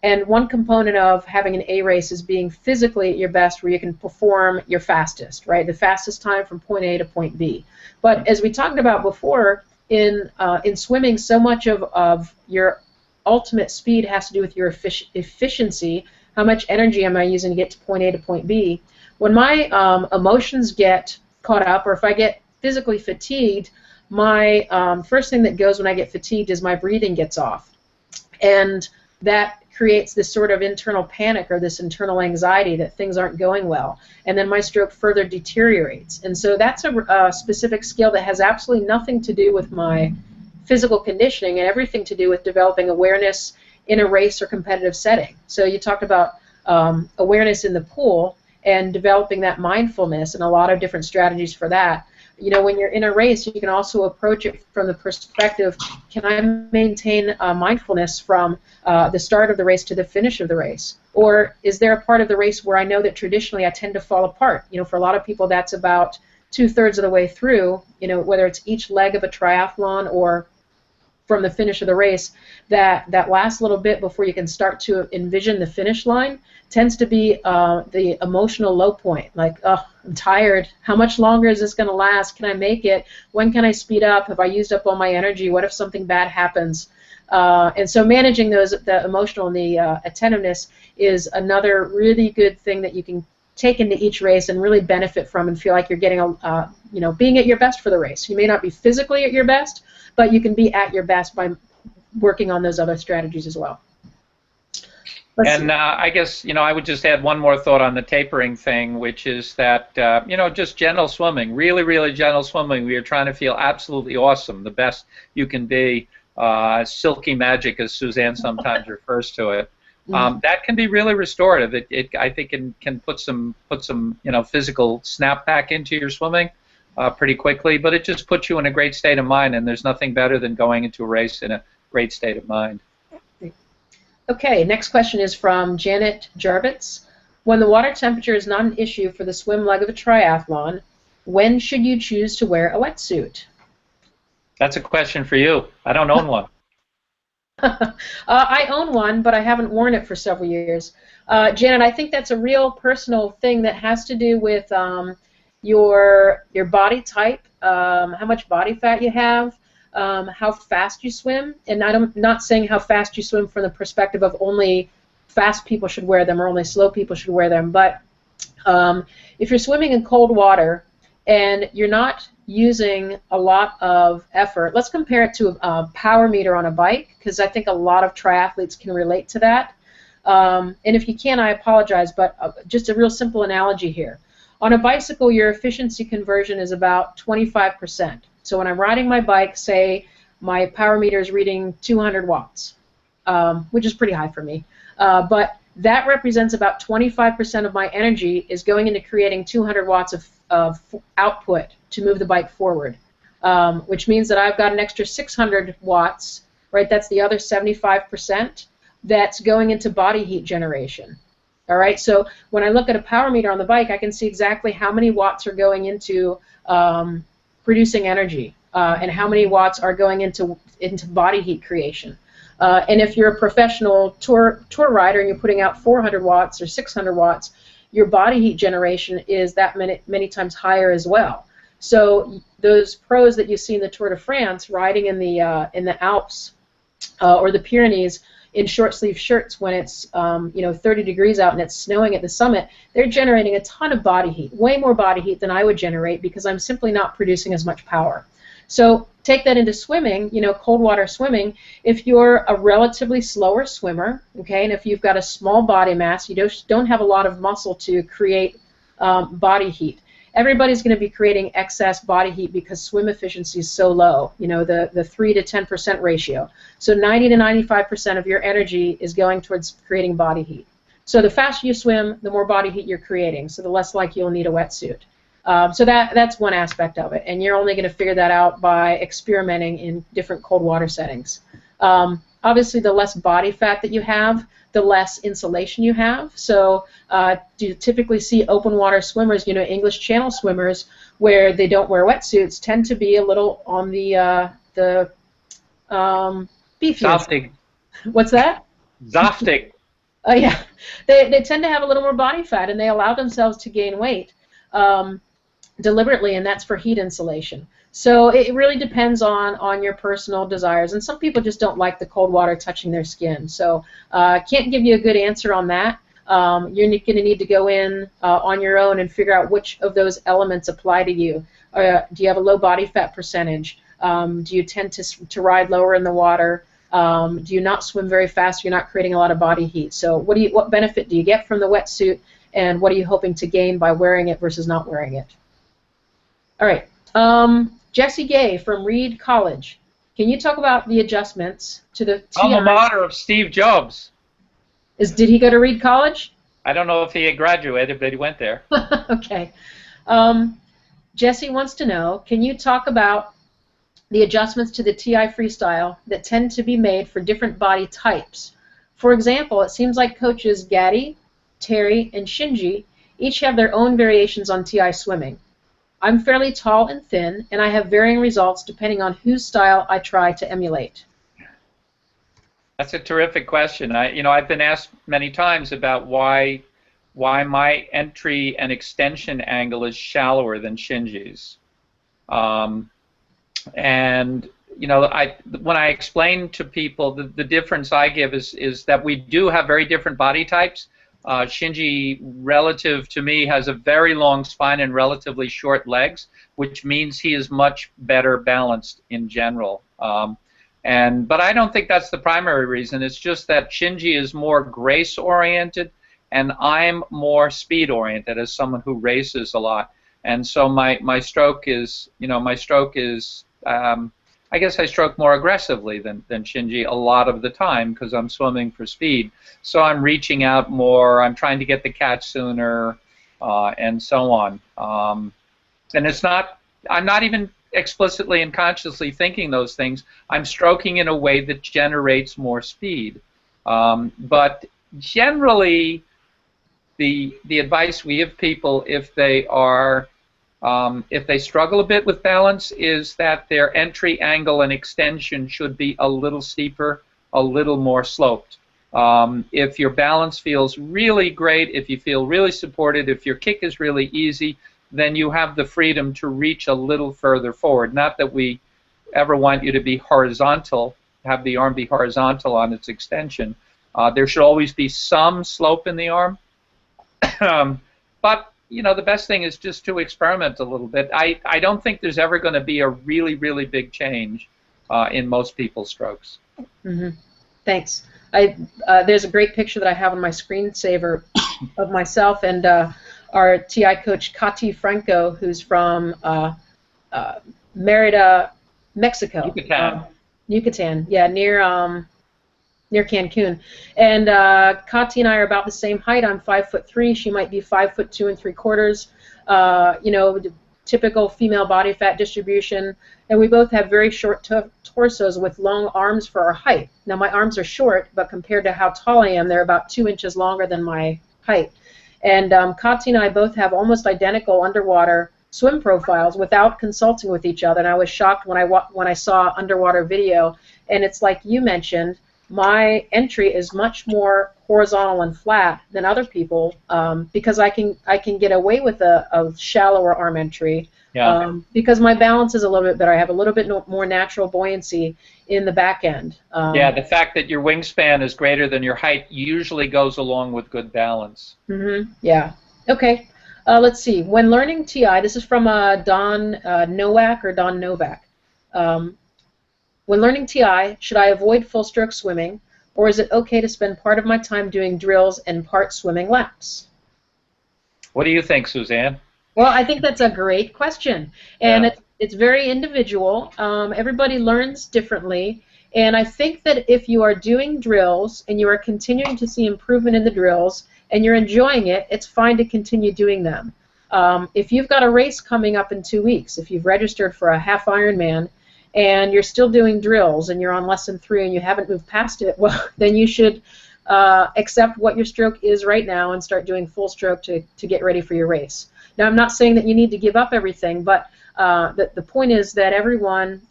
And one component of having an A race is being physically at your best, where you can perform your fastest, right? The fastest time from point A to point B. But as we talked about before, in swimming, so much of your ultimate speed has to do with your efficiency. How much energy am I using to get to point A to point B? When my emotions get caught up, or if I get physically fatigued, my first thing that goes when I get fatigued is my breathing gets off. And that creates this sort of internal panic, or this internal anxiety that things aren't going well, and then my stroke further deteriorates. And so that's a specific skill that has absolutely nothing to do with my physical conditioning, and everything to do with developing awareness in a race or competitive setting. So you talked about awareness in the pool and developing that mindfulness, and a lot of different strategies for that. You know, when you're in a race, you can also approach it from the perspective, can I maintain mindfulness from the start of the race to the finish of the race? Or is there a part of the race where I know that traditionally I tend to fall apart? You know, for a lot of people that's about 2/3 of the way through, you know, whether it's each leg of a triathlon or from the finish of the race, that last little bit before you can start to envision the finish line tends to be the emotional low point. Like, oh, I'm tired. How much longer is this going to last? Can I make it? When can I speed up? Have I used up all my energy? What if something bad happens? And so managing the emotional and the attentiveness is another really good thing that you can take into each race and really benefit from and feel like you're getting being at your best for the race. You may not be physically at your best, but you can be at your best by working on those other strategies as well. And I guess, I would just add one more thought on the tapering thing, which is that, just gentle swimming, really, really gentle swimming. We are trying to feel absolutely awesome, the best you can be, silky magic, as Suzanne sometimes refers to it. That can be really restorative. I think can put some physical snap back into your swimming pretty quickly, but it just puts you in a great state of mind, and there's nothing better than going into a race in a great state of mind. Okay, next question is from Janet Jarvitz. When the water temperature is not an issue for the swim leg of a triathlon, when should you choose to wear a wetsuit? That's a question for you. I don't own one. I own one, but I haven't worn it for several years. Janet, I think that's a real personal thing that has to do with your body type, how much body fat you have, how fast you swim, and I'm not saying how fast you swim from the perspective of only fast people should wear them or only slow people should wear them, but if you're swimming in cold water and you're not using a lot of effort, let's compare it to a power meter on a bike, because I think a lot of triathletes can relate to that. And if you can't, I apologize, but just a real simple analogy here. On a bicycle, your efficiency conversion is about 25%. So when I'm riding my bike, say my power meter is reading 200 watts, which is pretty high for me, but that represents about 25% of my energy is going into creating 200 watts of output to move the bike forward, which means that I've got an extra 600 watts, right? That's the other 75% that's going into body heat generation. All right, so when I look at a power meter on the bike, I can see exactly how many watts are going into producing energy, and how many watts are going into body heat creation. And if you're a professional tour rider and you're putting out 400 watts or 600 watts, your body heat generation is that many times higher as well. So those pros that you see in the Tour de France riding in the Alps or the Pyrenees in short sleeve shirts when it's 30 degrees out and it's snowing at the summit, they're generating a ton of body heat, way more body heat than I would generate because I'm simply not producing as much power. So take that into swimming, cold water swimming. If you're a relatively slower swimmer, okay, and if you've got a small body mass, you don't have a lot of muscle to create body heat. Everybody's going to be creating excess body heat because swim efficiency is so low, the 3 to 10% ratio. So 90 to 95% of your energy is going towards creating body heat. So the faster you swim, the more body heat you're creating, so the less likely you'll need a wetsuit. So that's one aspect of it, and you're only going to figure that out by experimenting in different cold water settings. Obviously, the less body fat that you have, the less insulation you have. So do you typically see open water swimmers, English Channel swimmers, where they don't wear wetsuits, tend to be a little on the beefier. Zoftig. What's that? Zoftig. Yeah, they tend to have a little more body fat, and they allow themselves to gain weight deliberately, and that's for heat insulation. So it really depends on your personal desires, and some people just don't like the cold water touching their skin. So can't give you a good answer on that. You're going to need to go in on your own and figure out which of those elements apply to you. Do you have a low body fat percentage? Do you tend to ride lower in the water? Do you not swim very fast? You're not creating a lot of body heat. So what benefit do you get from the wetsuit, and what are you hoping to gain by wearing it versus not wearing it? All right. Jesse Gay from Reed College. Can you talk about the adjustments to the TI? Alma mater of Steve Jobs. Did he go to Reed College? I don't know if he had graduated, but he went there. Okay. Jesse wants to know, can you talk about the adjustments to the TI freestyle that tend to be made for different body types? For example, it seems like coaches Gaddy, Terry, and Shinji each have their own variations on TI swimming. I'm fairly tall and thin, and I have varying results depending on whose style I try to emulate. That's a terrific question. I've been asked many times about why my entry and extension angle is shallower than Shinji's. And when I explain to people the difference I give is that we do have very different body types, Shinji, relative to me, has a very long spine and relatively short legs, which means he is much better balanced in general. But I don't think that's the primary reason. It's just that Shinji is more grace-oriented, and I'm more speed-oriented as someone who races a lot. And so my stroke is, I guess I stroke more aggressively than Shinji a lot of the time because I'm swimming for speed. So I'm reaching out more, I'm trying to get the catch sooner, and so on. And I'm not even explicitly and consciously thinking those things. I'm stroking in a way that generates more speed. But generally, the advice we give people if they struggle a bit with balance is that their entry angle and extension should be a little steeper, a little more sloped. If your balance feels really great, if you feel really supported, if your kick is really easy, then you have the freedom to reach a little further forward. Not that we ever want you to be horizontal, have the arm be horizontal on its extension. There should always be some slope in the arm. But the best thing is just to experiment a little bit. I don't think there's ever going to be a really, really big change in most people's strokes. Mm-hmm. Thanks. There's a great picture that I have on my screensaver of myself and our TI coach, Kati Franco, who's from Merida, Mexico. Yucatan, yeah, near Cancun. And Kati and I are about the same height. I'm 5'3". She might be 5'2 3/4. Typical female body fat distribution. And we both have very short torsos with long arms for our height. Now my arms are short, but compared to how tall I am, they're about 2 inches longer than my height. And Kati and I both have almost identical underwater swim profiles without consulting with each other. And I was shocked when I saw underwater video. And it's like you mentioned, my entry is much more horizontal and flat than other people because I can get away with a shallower arm entry. Yeah. Because my balance is a little bit better. I have a little bit more natural buoyancy in the back end. Yeah, the fact that your wingspan is greater than your height usually goes along with good balance. Mm-hmm. Yeah. Okay. Let's see. When learning TI, this is from Don Nowak or Don Novak. When learning TI, should I avoid full stroke swimming, or is it okay to spend part of my time doing drills and part swimming laps? What do you think, Suzanne? Well, I think that's a great question, and it's very individual. Everybody learns differently, and I think that if you are doing drills and you are continuing to see improvement in the drills and you're enjoying it, it's fine to continue doing them. If you've got a race coming up in 2 weeks, if you've registered for a half Ironman, and you're still doing drills and you're on lesson 3 and you haven't moved past it, well, then you should accept what your stroke is right now and start doing full stroke to get ready for your race. Now, I'm not saying that you need to give up everything, but the point is that everyone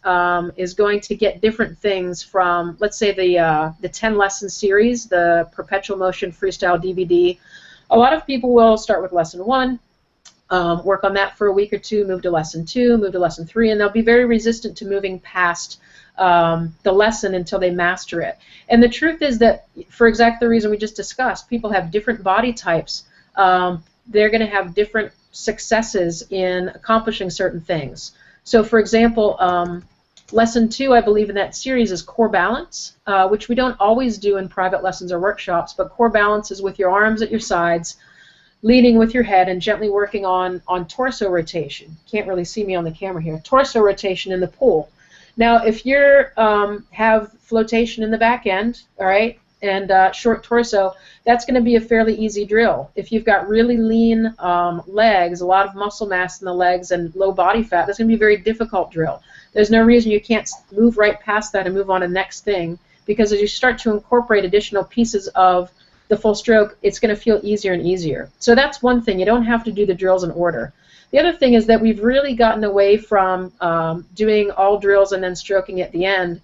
is going to get different things from, let's say, the 10-lesson series, the Perpetual Motion Freestyle DVD. A lot of people will start with lesson 1, work on that for a week or 2, move to lesson 2, move to lesson 3, and they'll be very resistant to moving past the lesson until they master it. And the truth is that, for exactly the reason we just discussed, people have different body types. They're going to have different successes in accomplishing certain things. So, for example, lesson 2, I believe, in that series is core balance, which we don't always do in private lessons or workshops, but core balance is with your arms at your sides, leading with your head and gently working on torso rotation. Can't really see me on the camera here. Torso rotation in the pool. Now, if you have flotation in the back end, all right, and short torso, that's going to be a fairly easy drill. If you've got really lean legs, a lot of muscle mass in the legs, and low body fat, that's going to be a very difficult drill. There's no reason you can't move right past that and move on to the next thing, because as you start to incorporate additional pieces of the full stroke, it's going to feel easier and easier. So that's one thing. You don't have to do the drills in order. The other thing is that we've really gotten away from doing all drills and then stroking at the end,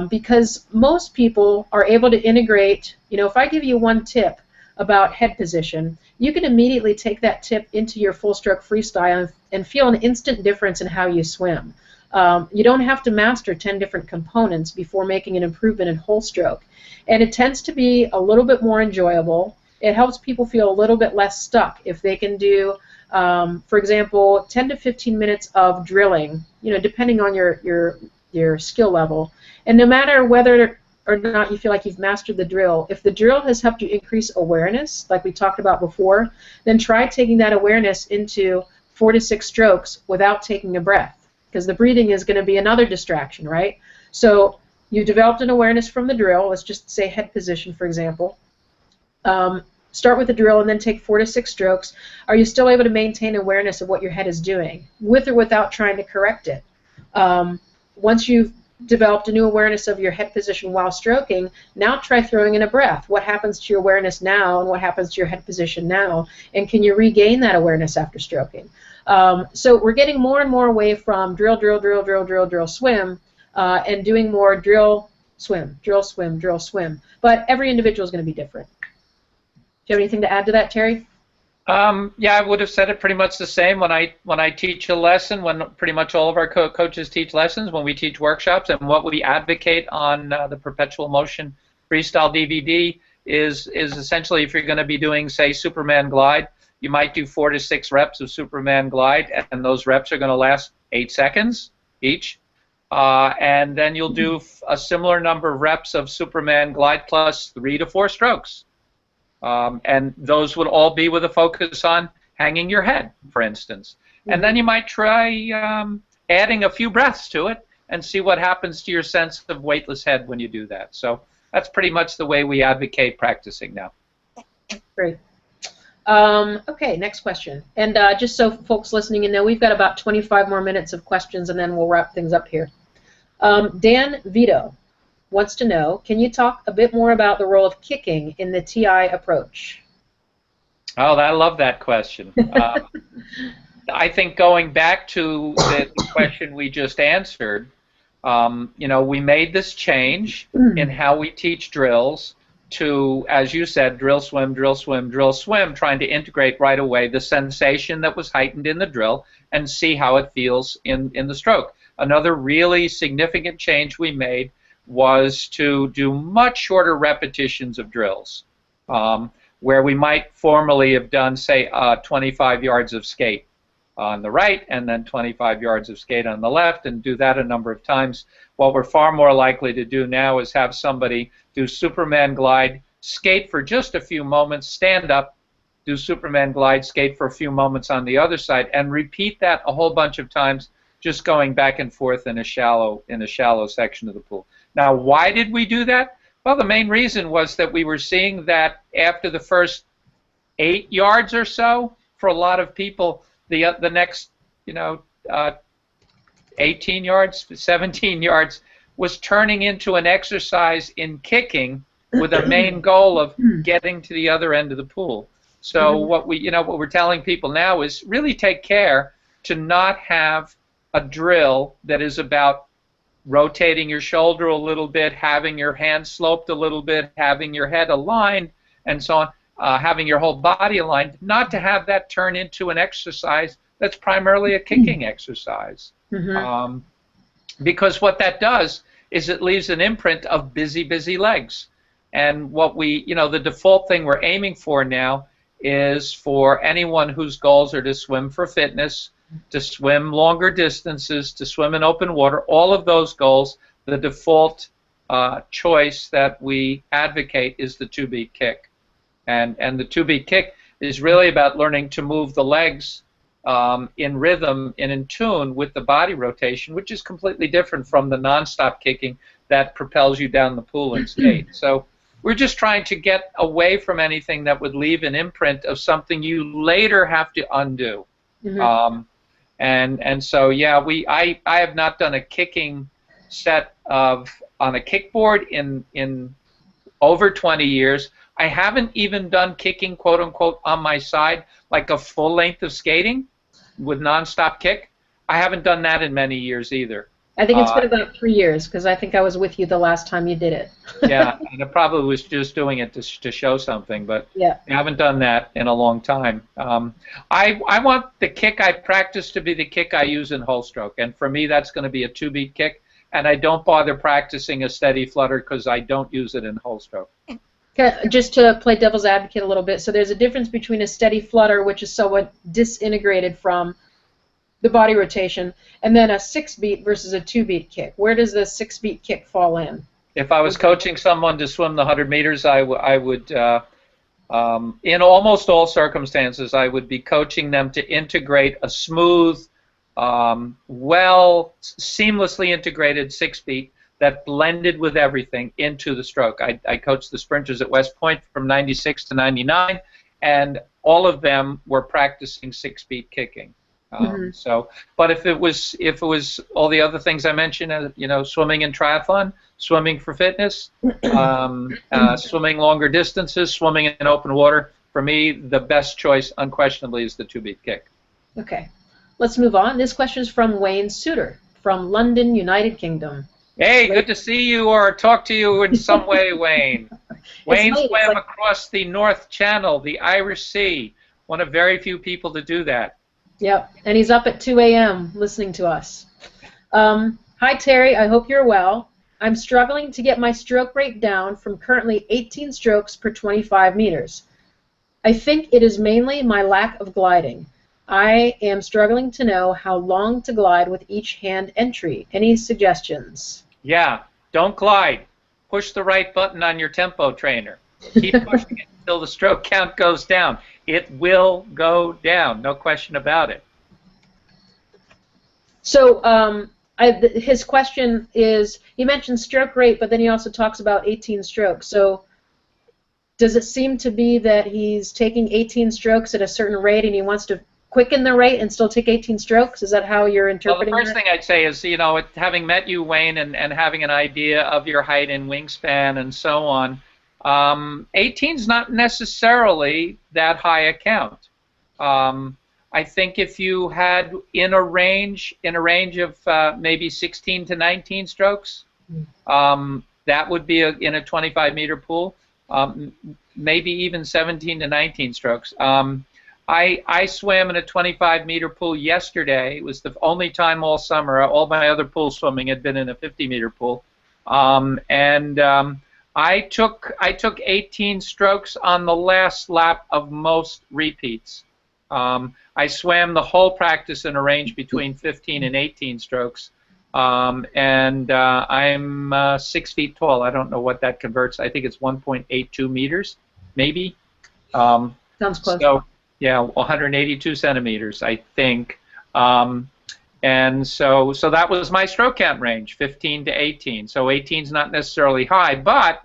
because most people are able to integrate, if I give you one tip about head position, you can immediately take that tip into your full stroke freestyle and feel an instant difference in how you swim. You don't have to master 10 different components before making an improvement in whole stroke. And it tends to be a little bit more enjoyable. it helps people feel a little bit less stuck if they can do, for example, 10 to 15 minutes of drilling, depending on your skill level. And no matter whether or not you feel like you've mastered the drill, if the drill has helped you increase awareness, like we talked about before, then try taking that awareness into 4 to 6 strokes without taking a breath, because the breathing is going to be another distraction, right? So you've developed an awareness from the drill. Let's just say head position, for example. Start with the drill and then take 4 to 6 strokes. Are you still able to maintain awareness of what your head is doing, with or without trying to correct it? Once you've developed a new awareness of your head position while stroking, now try throwing in a breath. What happens to your awareness now, and what happens to your head position now? And can you regain that awareness after stroking? So we're getting more and more away from drill, drill, drill, drill, drill, drill, swim, and doing more drill, swim, drill, swim, drill, swim. But every individual is going to be different. Do you have anything to add to that, Terry? Yeah, I would have said it pretty much the same when I teach a lesson, when pretty much all of our coaches teach lessons, when we teach workshops, and what we advocate on the Perpetual Motion Freestyle DVD is essentially, if you're going to be doing, say, Superman glide, you might do 4 to 6 reps of Superman glide, and those reps are going to last 8 seconds each. And then you'll do a similar number of reps of Superman glide plus 3 to 4 strokes. And those would all be with a focus on hanging your head, for instance. And then you might try adding a few breaths to it and see what happens to your sense of weightless head when you do that. So that's pretty much the way we advocate practicing now. Great. Okay, next question. And just so folks listening in know, we've got about 25 more minutes of questions, and then we'll wrap things up here. Dan Vito wants to know, can you talk a bit more about the role of kicking in the TI approach? Oh, I love that question. I think going back to the question we just answered, we made this change in how we teach drills to, as you said, drill, swim, drill, swim, drill, swim, trying to integrate right away the sensation that was heightened in the drill and see how it feels in the stroke. Another really significant change we made was to do much shorter repetitions of drills, where we might formerly have done, say, 25 yards of skate on the right and then 25 yards of skate on the left, and do that a number of times. What we're far more likely to do now is have somebody do Superman glide, skate for just a few moments, stand up, do Superman glide, skate for a few moments on the other side, and repeat that a whole bunch of times, just going back and forth in a shallow section of the pool. Now, why did we do that? Well, the main reason was that we were seeing that after the first 8 yards or so, for a lot of people, the next 18 yards, 17 yards was turning into an exercise in kicking with a main goal of getting to the other end of the pool. So what we're telling people now is really take care to not have a drill that is about rotating your shoulder a little bit, having your hand sloped a little bit, having your head aligned, and so on, having your whole body aligned, not to have that turn into an exercise that's primarily a kicking exercise. Because what that does is it leaves an imprint of busy, busy legs. And what the default thing we're aiming for now is for anyone whose goals are to swim for fitness, to swim longer distances, to swim in open water, all of those goals, the default choice that we advocate is the two-beat kick. And the two-beat kick is really about learning to move the legs in rhythm and in tune with the body rotation, which is completely different from the non-stop kicking that propels you down the pool and skate. So we're just trying to get away from anything that would leave an imprint of something you later have to undo. And so yeah, I have not done a kicking set on a kickboard in over 20 years. I haven't even done kicking, quote unquote, on my side, like a full length of skating with non-stop kick. I haven't done that in many years either. I think it's been about 3 years, because I think I was with you the last time you did it. Yeah, and I probably was just doing it to show something, but yeah. I haven't done that in a long time. I want the kick I practice to be the kick I use in whole stroke, and for me that's going to be a two-beat kick, and I don't bother practicing a steady flutter because I don't use it in whole stroke. Just to play devil's advocate a little bit, so there's a difference between a steady flutter, which is somewhat disintegrated from the body rotation, and then a 6-beat versus a 2-beat kick. Where does the 6-beat kick fall in? If I was coaching someone to swim the 100 meters, I would, in almost all circumstances, I would be coaching them to integrate a smooth, seamlessly integrated 6-beat that blended with everything into the stroke. I coached the sprinters at West Point from 96 to 99, and all of them were practicing 6-beat kicking. But if it was all the other things I mentioned, swimming and triathlon, swimming for fitness, swimming longer distances, swimming in open water, for me, the best choice, unquestionably, is the 2-beat kick. Okay, let's move on. This question is from Wayne Suter from London, United Kingdom. Hey, good to see you or talk to you in some way, Wayne. Wayne swam across the North Channel, the Irish Sea. One of very few people to do that. Yep, and he's up at 2 a.m. listening to us. Hi, Terry. I hope you're well. I'm struggling to get my stroke rate down from currently 18 strokes per 25 meters. I think it is mainly my lack of gliding. I am struggling to know how long to glide with each hand entry. Any suggestions? Yeah, don't glide. Push the right button on your tempo trainer. Keep pushing it until the stroke count goes down. It will go down, no question about it. So his question is, he mentioned stroke rate, but then he also talks about 18 strokes. So does it seem to be that he's taking 18 strokes at a certain rate and he wants to quicken the rate and still take 18 strokes? Is that how you're interpreting it? Well, the first thing I'd say is, having met you, Wayne, and having an idea of your height and wingspan and so on, 18 is not necessarily that high a count. I think if you had in a range of maybe 16 to 19 strokes, that would be in a 25-meter pool, maybe even 17 to 19 strokes. I swam in a 25-meter pool yesterday. It was the only time all summer. All my other pool swimming had been in a 50-meter pool, I took 18 strokes on the last lap of most repeats. I swam the whole practice in a range between 15 and 18 strokes, and I'm 6 feet tall. I don't know what that converts. I think it's 1.82 meters, maybe. Sounds close. So, yeah, 182 centimeters, I think. And so that was my stroke count range, 15 to 18. So 18 is not necessarily high, but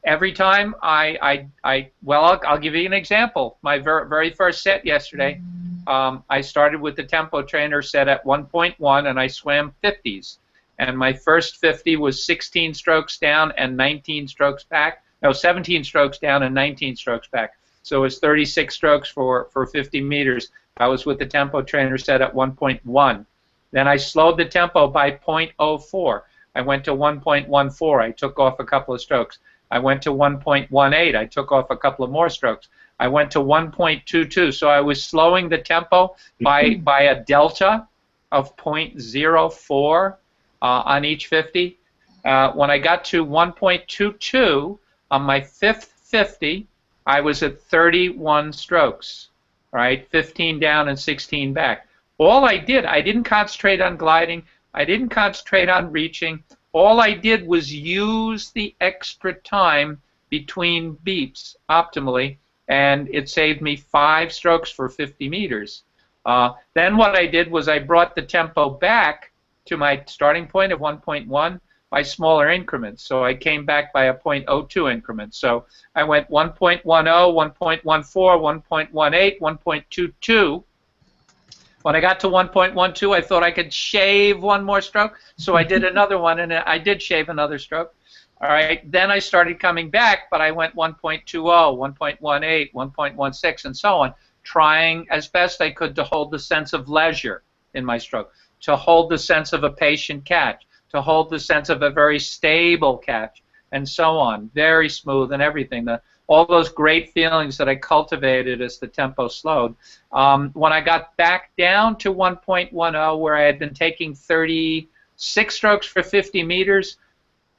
every time I'll give you an example. My very first set yesterday, I started with the tempo trainer set at 1.1, and I swam 50s. And my first 50 was 16 strokes down and 19 strokes back. No, 17 strokes down and 19 strokes back. So it was 36 strokes for 50 meters. I was with the tempo trainer set at 1.1. Then I slowed the tempo by 0.04. I went to 1.14. I took off a couple of strokes. I went to 1.18. I took off a couple of more strokes. I went to 1.22. So I was slowing the tempo by a delta of 0.04 on each 50. When I got to 1.22 on my fifth 50, I was at 31 strokes, right? 15 down and 16 back. All I didn't concentrate on gliding. I didn't concentrate on reaching. All I did was use the extra time between beats optimally, and it saved me 5 strokes for 50 meters. Then what I did was I brought the tempo back to my starting point of 1.1 by smaller increments. So I came back by a 0.02 increment. So I went 1.10, 1.14, 1.18, 1.22. When I got to 1.12, I thought I could shave one more stroke, so I did another one, and I did shave another stroke. All right. Then I started coming back, but I went 1.20, 1.18, 1.16, and so on, trying as best I could to hold the sense of leisure in my stroke, to hold the sense of a patient catch, to hold the sense of a very stable catch, and so on, very smooth and everything. All those great feelings that I cultivated as the tempo slowed. When I got back down to 1.10, where I had been taking 36 strokes for 50 meters,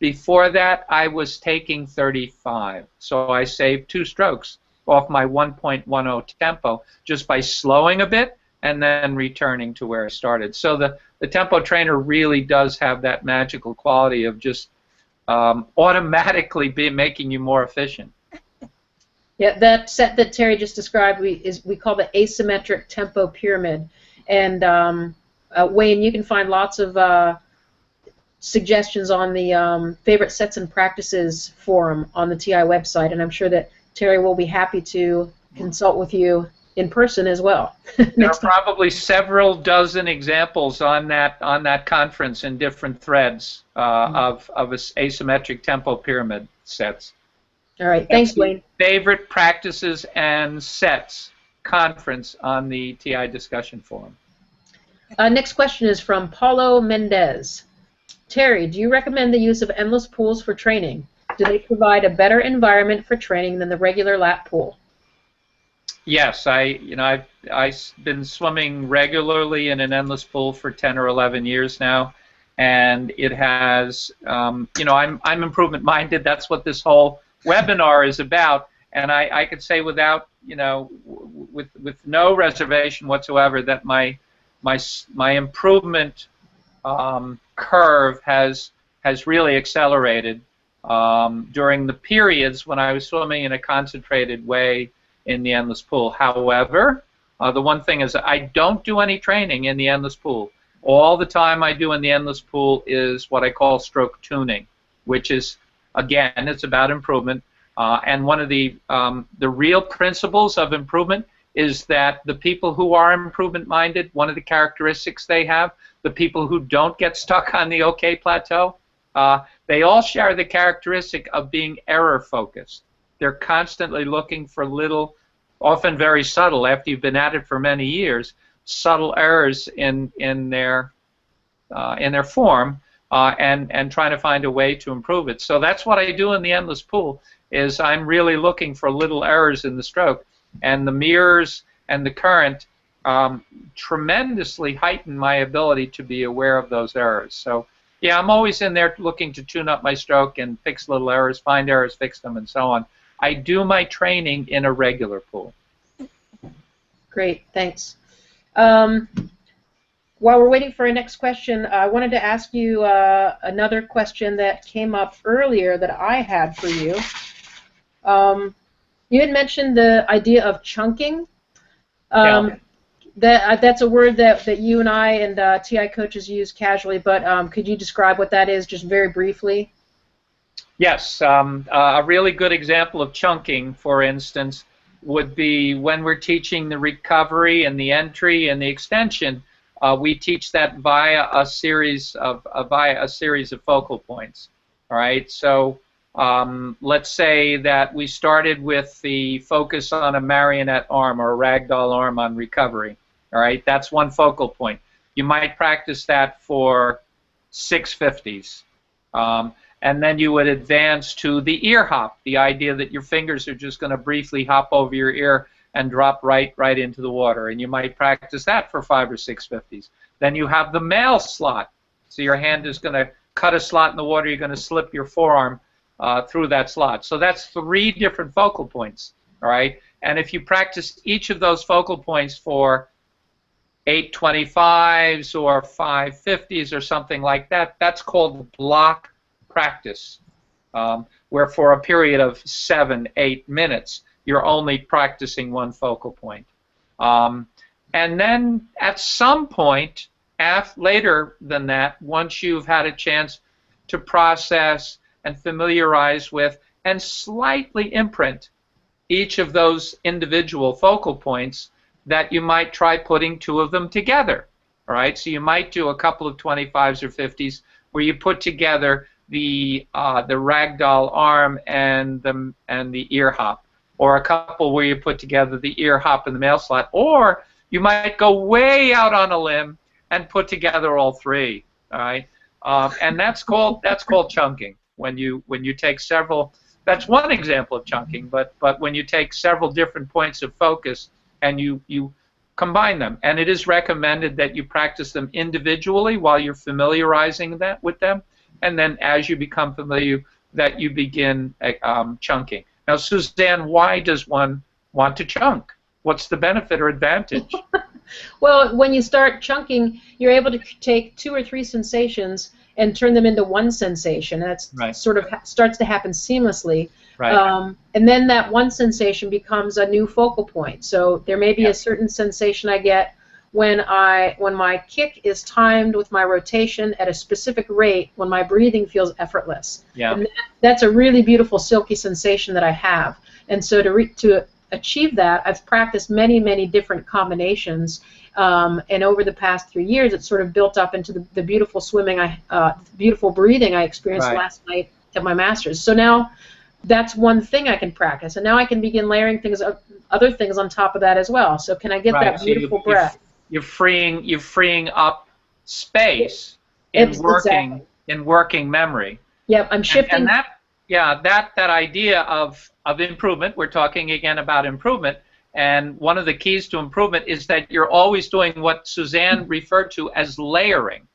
Before that, I was taking 35, so I saved 2 strokes off my 1.10 tempo just by slowing a bit and then returning to where I started. So the tempo trainer really does have that magical quality of just automatically making you more efficient. Yeah, that set that Terry just described we call the asymmetric tempo pyramid. And Wayne, you can find lots of suggestions on the favorite sets and practices forum on the TI website, and I'm sure that Terry will be happy to consult with you in person as well. There are probably several dozen examples on that conference in different threads of asymmetric tempo pyramid sets. All right, thanks, Wayne. Favorite practices and sets conference on the TI discussion forum. Next question is from Paulo Mendez. Terry, do you recommend the use of endless pools for training? Do they provide a better environment for training than the regular lap pool? Yes, I've been swimming regularly in an endless pool for 10 or 11 years now, and it has, I'm improvement minded. That's what this whole webinar is about, and I could say without, with no reservation whatsoever that my improvement curve has really accelerated during the periods when I was swimming in a concentrated way in the endless pool. However, the one thing is I don't do any training in the endless pool. All the time I do in the endless pool is what I call stroke tuning, which is, again, it's about improvement. And one of the real principles of improvement is that the people who are improvement-minded, one of the characteristics they have, the people who don't get stuck on the OK plateau, they all share the characteristic of being error-focused. They're constantly looking for little, often very subtle, after you've been at it for many years, subtle errors in their form, and trying to find a way to improve it. So that's what I do in the endless pool, is I'm really looking for little errors in the stroke, and the mirrors and the current tremendously heighten my ability to be aware of those errors. So yeah, I'm always in there looking to tune up my stroke and fix little errors, find errors, fix them, and so on. I do my training in a regular pool. Great, thanks. While we're waiting for our next question, I wanted to ask you another question that came up earlier that I had for you. You had mentioned the idea of chunking. Yeah. That's a word that you and I and TI coaches use casually, but could you describe what that is just very briefly? Yes. A really good example of chunking, for instance, would be when we're teaching the recovery and the entry and the extension. We teach that via a series of focal points. All right. So let's say that we started with the focus on a marionette arm or a ragdoll arm on recovery. All right. That's one focal point. You might practice that for 650s. And then you would advance to the ear hop, the idea that your fingers are just going to briefly hop over your ear and drop right into the water. And you might practice that for 5 or 650s. Then you have the male slot. So your hand is going to cut a slot in the water. You're going to slip your forearm through that slot. So that's 3 different focal points. All right. And if you practice each of those focal points for 825s or 550s or something like that, that's called block practice, where for a period of 7-8 minutes you're only practicing one focal point. And then at some point later than that, once you've had a chance to process and familiarize with and slightly imprint each of those individual focal points, that you might try putting 2 of them together. All right, so you might do a couple of 25s or 50s where you put together the ragdoll arm and the ear hop, or a couple where you put together the ear hop and the male slot, or you might go way out on a limb and put together all 3. All right, and that's called chunking. When you take several, that's one example of chunking. But when you take several different points of focus and you combine them, and it is recommended that you practice them individually while you're familiarizing that with them. and then as you become familiar, that you begin chunking. Now, Suzanne, why does one want to chunk? What's the benefit or advantage? Well, when you start chunking, you're able to take 2 or 3 sensations and turn them into one sensation. That's Right. sort of starts to happen seamlessly. Right. And then that one sensation becomes a new focal point. So there may be Yeah. a certain sensation I get when my kick is timed with my rotation at a specific rate, when my breathing feels effortless. Yeah. And that's a really beautiful silky sensation that I have. And so to achieve that, I've practiced many, many different combinations, and over the past 3 years, it's sort of built up into the beautiful beautiful breathing I experienced Right. last night at my master's. So now that's one thing I can practice, and now I can begin layering other things on top of that as well. So can I get Right. that So beautiful breath? you're freeing up space in Exactly. working memory. Yep, I'm shifting. And that idea of improvement, we're talking again about improvement, and one of the keys to improvement is that you're always doing what Suzanne referred to as layering,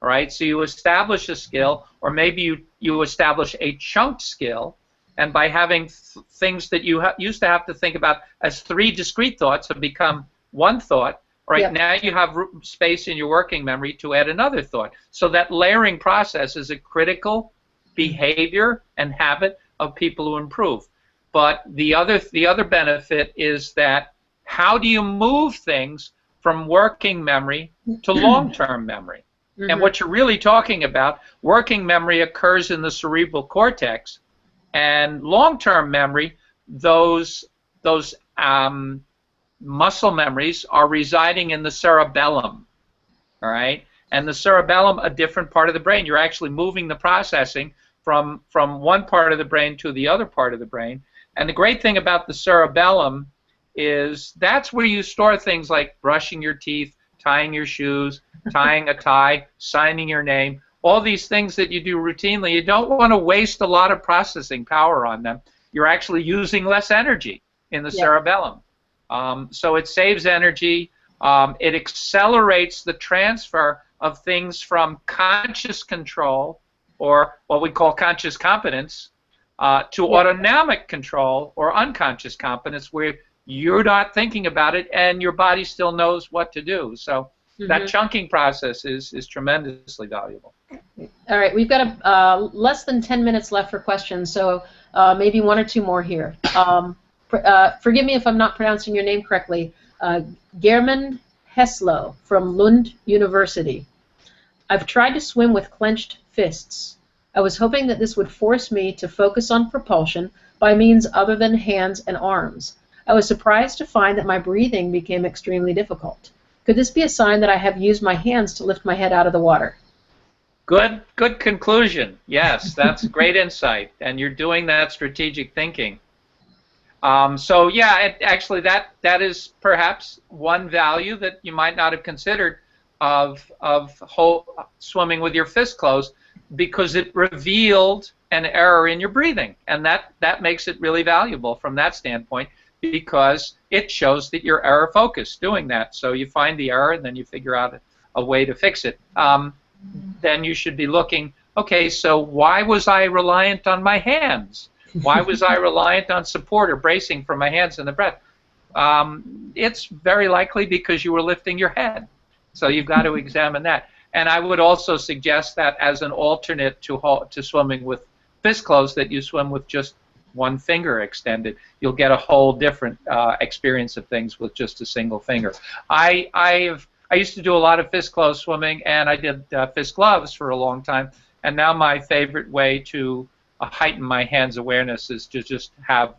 right? So you establish a skill, or maybe you establish a chunked skill, and by having things that you used to have to think about as 3 discrete thoughts have become one thought. Right. Yep. Now you have space in your working memory to add another thought. So that layering process is a critical behavior and habit of people who improve. But the other benefit is that how do you move things from working memory to long-term memory? Mm-hmm. And what you're really talking about, working memory occurs in the cerebral cortex, and long-term memory, those muscle memories are residing in the cerebellum, all right? And the cerebellum, a different part of the brain. You're actually moving the processing from one part of the brain to the other part of the brain. And the great thing about the cerebellum is that's where you store things like brushing your teeth, tying your shoes, tying a tie, signing your name, all these things that you do routinely. You don't want to waste a lot of processing power on them. You're actually using less energy in the cerebellum. So it saves energy. It accelerates the transfer of things from conscious control, or what we call conscious competence, to autonomic control or unconscious competence, where you're not thinking about it and your body still knows what to do. So that chunking process is tremendously valuable. All right, we've got less than 10 minutes left for questions, so maybe 1 or 2 more here. Forgive me if I'm not pronouncing your name correctly. Germund Heslo from Lund University. I've tried to swim with clenched fists. I was hoping that this would force me to focus on propulsion by means other than hands and arms. I was surprised to find that my breathing became extremely difficult. Could this be a sign that I have used my hands to lift my head out of the water? Good conclusion. Yes, that's great insight, and you're doing that strategic thinking. So yeah, actually that is perhaps one value that you might not have considered of swimming with your fist closed, because it revealed an error in your breathing, and that makes it really valuable from that standpoint, because it shows that you're error focused doing that. So you find the error and then you figure out a way to fix it. Then you should be looking, okay, so why was I reliant on my hands? Why was I reliant on support or bracing for my hands and the breath? It's very likely because you were lifting your head. So you've got to examine that. And I would also suggest that as an alternate to swimming with fist closed, that you swim with just one finger extended. You'll get a whole different experience of things with just a single finger. I used to do a lot of fist closed swimming, and I did fist gloves for a long time. And now my favorite way to heighten my hands awareness is to just have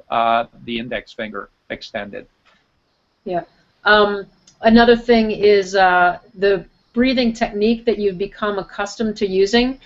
the index finger extended. Yeah. Another thing is the breathing technique that you've become accustomed to using.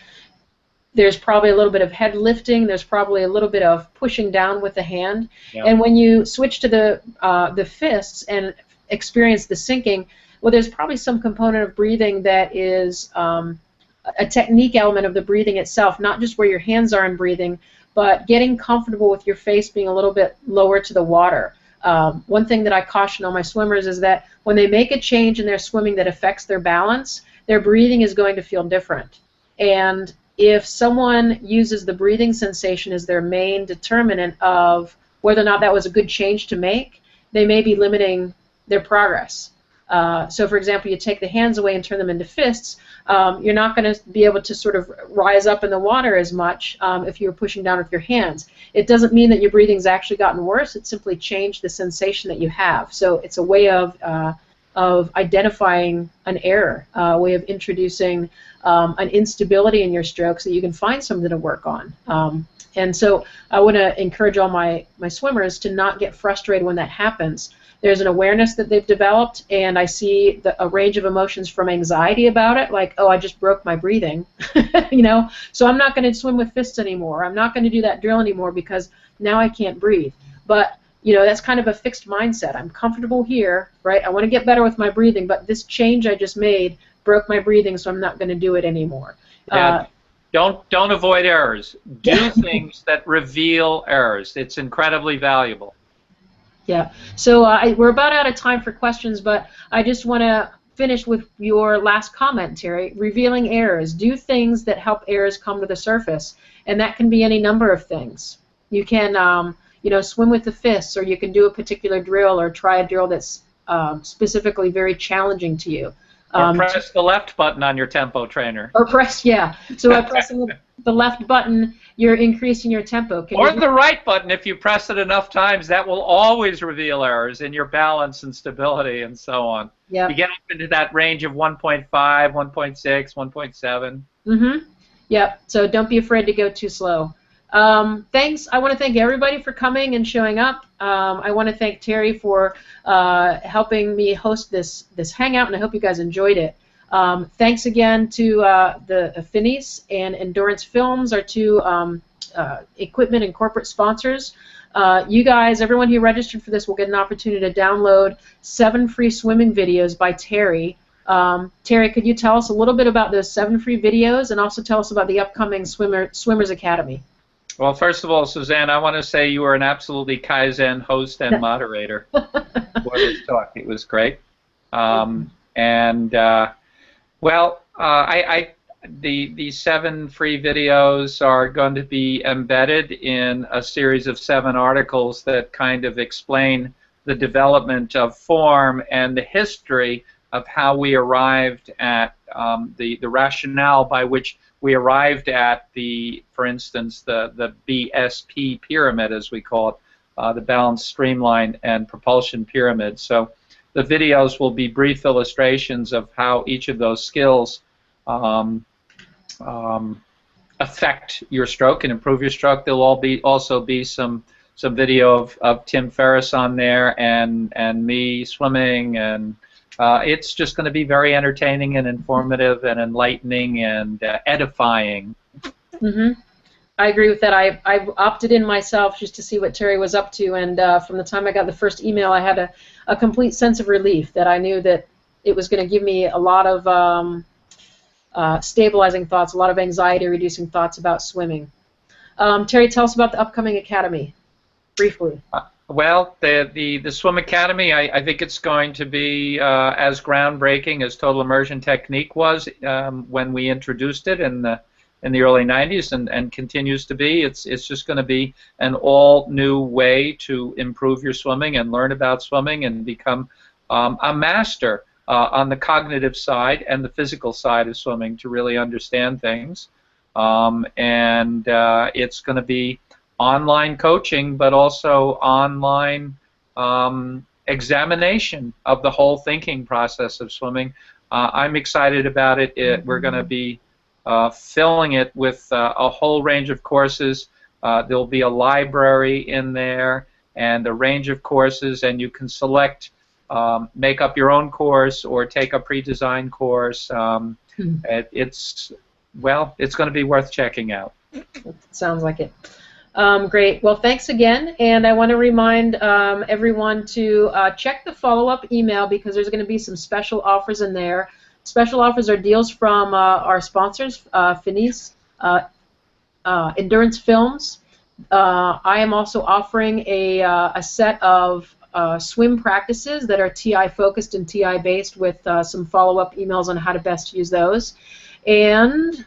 There's probably a little bit of head lifting. There's probably a little bit of pushing down with the hand. Yeah. And when you switch to the fists and experience the sinking, well, there's probably some component of breathing that is a technique element of the breathing itself, not just where your hands are in breathing, but getting comfortable with your face being a little bit lower to the water. One thing that I caution all my swimmers is that when they make a change in their swimming that affects their balance, their breathing is going to feel different. And if someone uses the breathing sensation as their main determinant of whether or not that was a good change to make, they may be limiting their progress. So, for example, you take the hands away and turn them into fists, you're not going to be able to sort of rise up in the water as much if you're pushing down with your hands. It doesn't mean that your breathing's actually gotten worse. It simply changed the sensation that you have. So it's a way of identifying an error, a way of introducing an instability in your stroke so you can find something to work on. And so I want to encourage all my swimmers to not get frustrated when that happens. There's an awareness that they've developed, and I see a range of emotions from anxiety about it, like, oh, I just broke my breathing, you know, so I'm not going to swim with fists anymore. I'm not going to do that drill anymore because now I can't breathe. But, you know, that's kind of a fixed mindset. I'm comfortable here, right? I want to get better with my breathing, but this change I just made broke my breathing, so I'm not going to do it anymore. Yeah. Don't avoid errors. Do things that reveal errors. It's incredibly valuable. Yeah. So we're about out of time for questions, but I just want to finish with your last comment, Terry. Revealing errors. Do things that help errors come to the surface, and that can be any number of things. You can, you know, swim with the fists, or you can do a particular drill, or try a drill that's specifically very challenging to you. Or press the left button on your tempo trainer. Or press, yeah. So by pressing the left button, you're increasing your tempo. Or the right button. If you press it enough times, that will always reveal errors in your balance and stability and so on. Yep. You get up into that range of 1.5, 1.6, 1.7. Mm-hmm. Yep. So don't be afraid to go too slow. Thanks. I want to thank everybody for coming and showing up. I want to thank Terry for helping me host this hangout, and I hope you guys enjoyed it. Thanks again to the Finis and Endurance Films, our two equipment and corporate sponsors. You guys, everyone who registered for this will get an opportunity to download 7 free swimming videos by Terry. Terry, could you tell us a little bit about those 7 free videos, and also tell us about the upcoming Swimmers Academy? Well, first of all, Suzanne, I want to say you were an absolutely Kaizen host and moderator for this talk. It was great. The 7 free videos are going to be embedded in a series of 7 articles that kind of explain the development of form and the history of how we arrived at the rationale by which we arrived at for instance, the BSP pyramid, as we call it, the Balanced Streamline and Propulsion Pyramid. So the videos will be brief illustrations of how each of those skills affect your stroke and improve your stroke. There'll also be some video of Tim Ferriss on there and me swimming, and it's just going to be very entertaining and informative and enlightening and edifying. Mm-hmm. I agree with that. I opted in myself just to see what Terry was up to, and from the time I got the first email, I had a complete sense of relief that I knew that it was going to give me a lot of stabilizing thoughts, a lot of anxiety-reducing thoughts about swimming. Terry, tell us about the upcoming academy, briefly. Well, the Swim Academy, I think it's going to be as groundbreaking as Total Immersion Technique was when we introduced it in the early 90s, and continues to be. It's just going to be an all-new way to improve your swimming and learn about swimming and become a master on the cognitive side and the physical side of swimming to really understand things. It's going to be online coaching, but also online examination of the whole thinking process of swimming. I'm excited about it. We're going to be filling it with a whole range of courses. There'll be a library in there and a range of courses, and you can select, make up your own course or take a pre-designed course. It's going to be worth checking out. Sounds like it. Great. Well, thanks again, and I want to remind everyone to check the follow-up email because there's going to be some special offers in there. Special offers are deals from our sponsors, Finis, Endurance Films. I am also offering a set of swim practices that are TI focused and TI based with some follow-up emails on how to best use those. And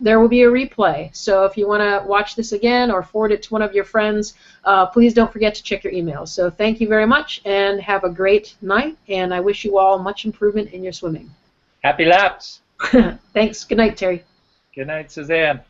there will be a replay. So if you want to watch this again or forward it to one of your friends, please don't forget to check your emails. So thank you very much, and have a great night, and I wish you all much improvement in your swimming. Happy laps. Thanks. Good night, Terry. Good night, Suzanne.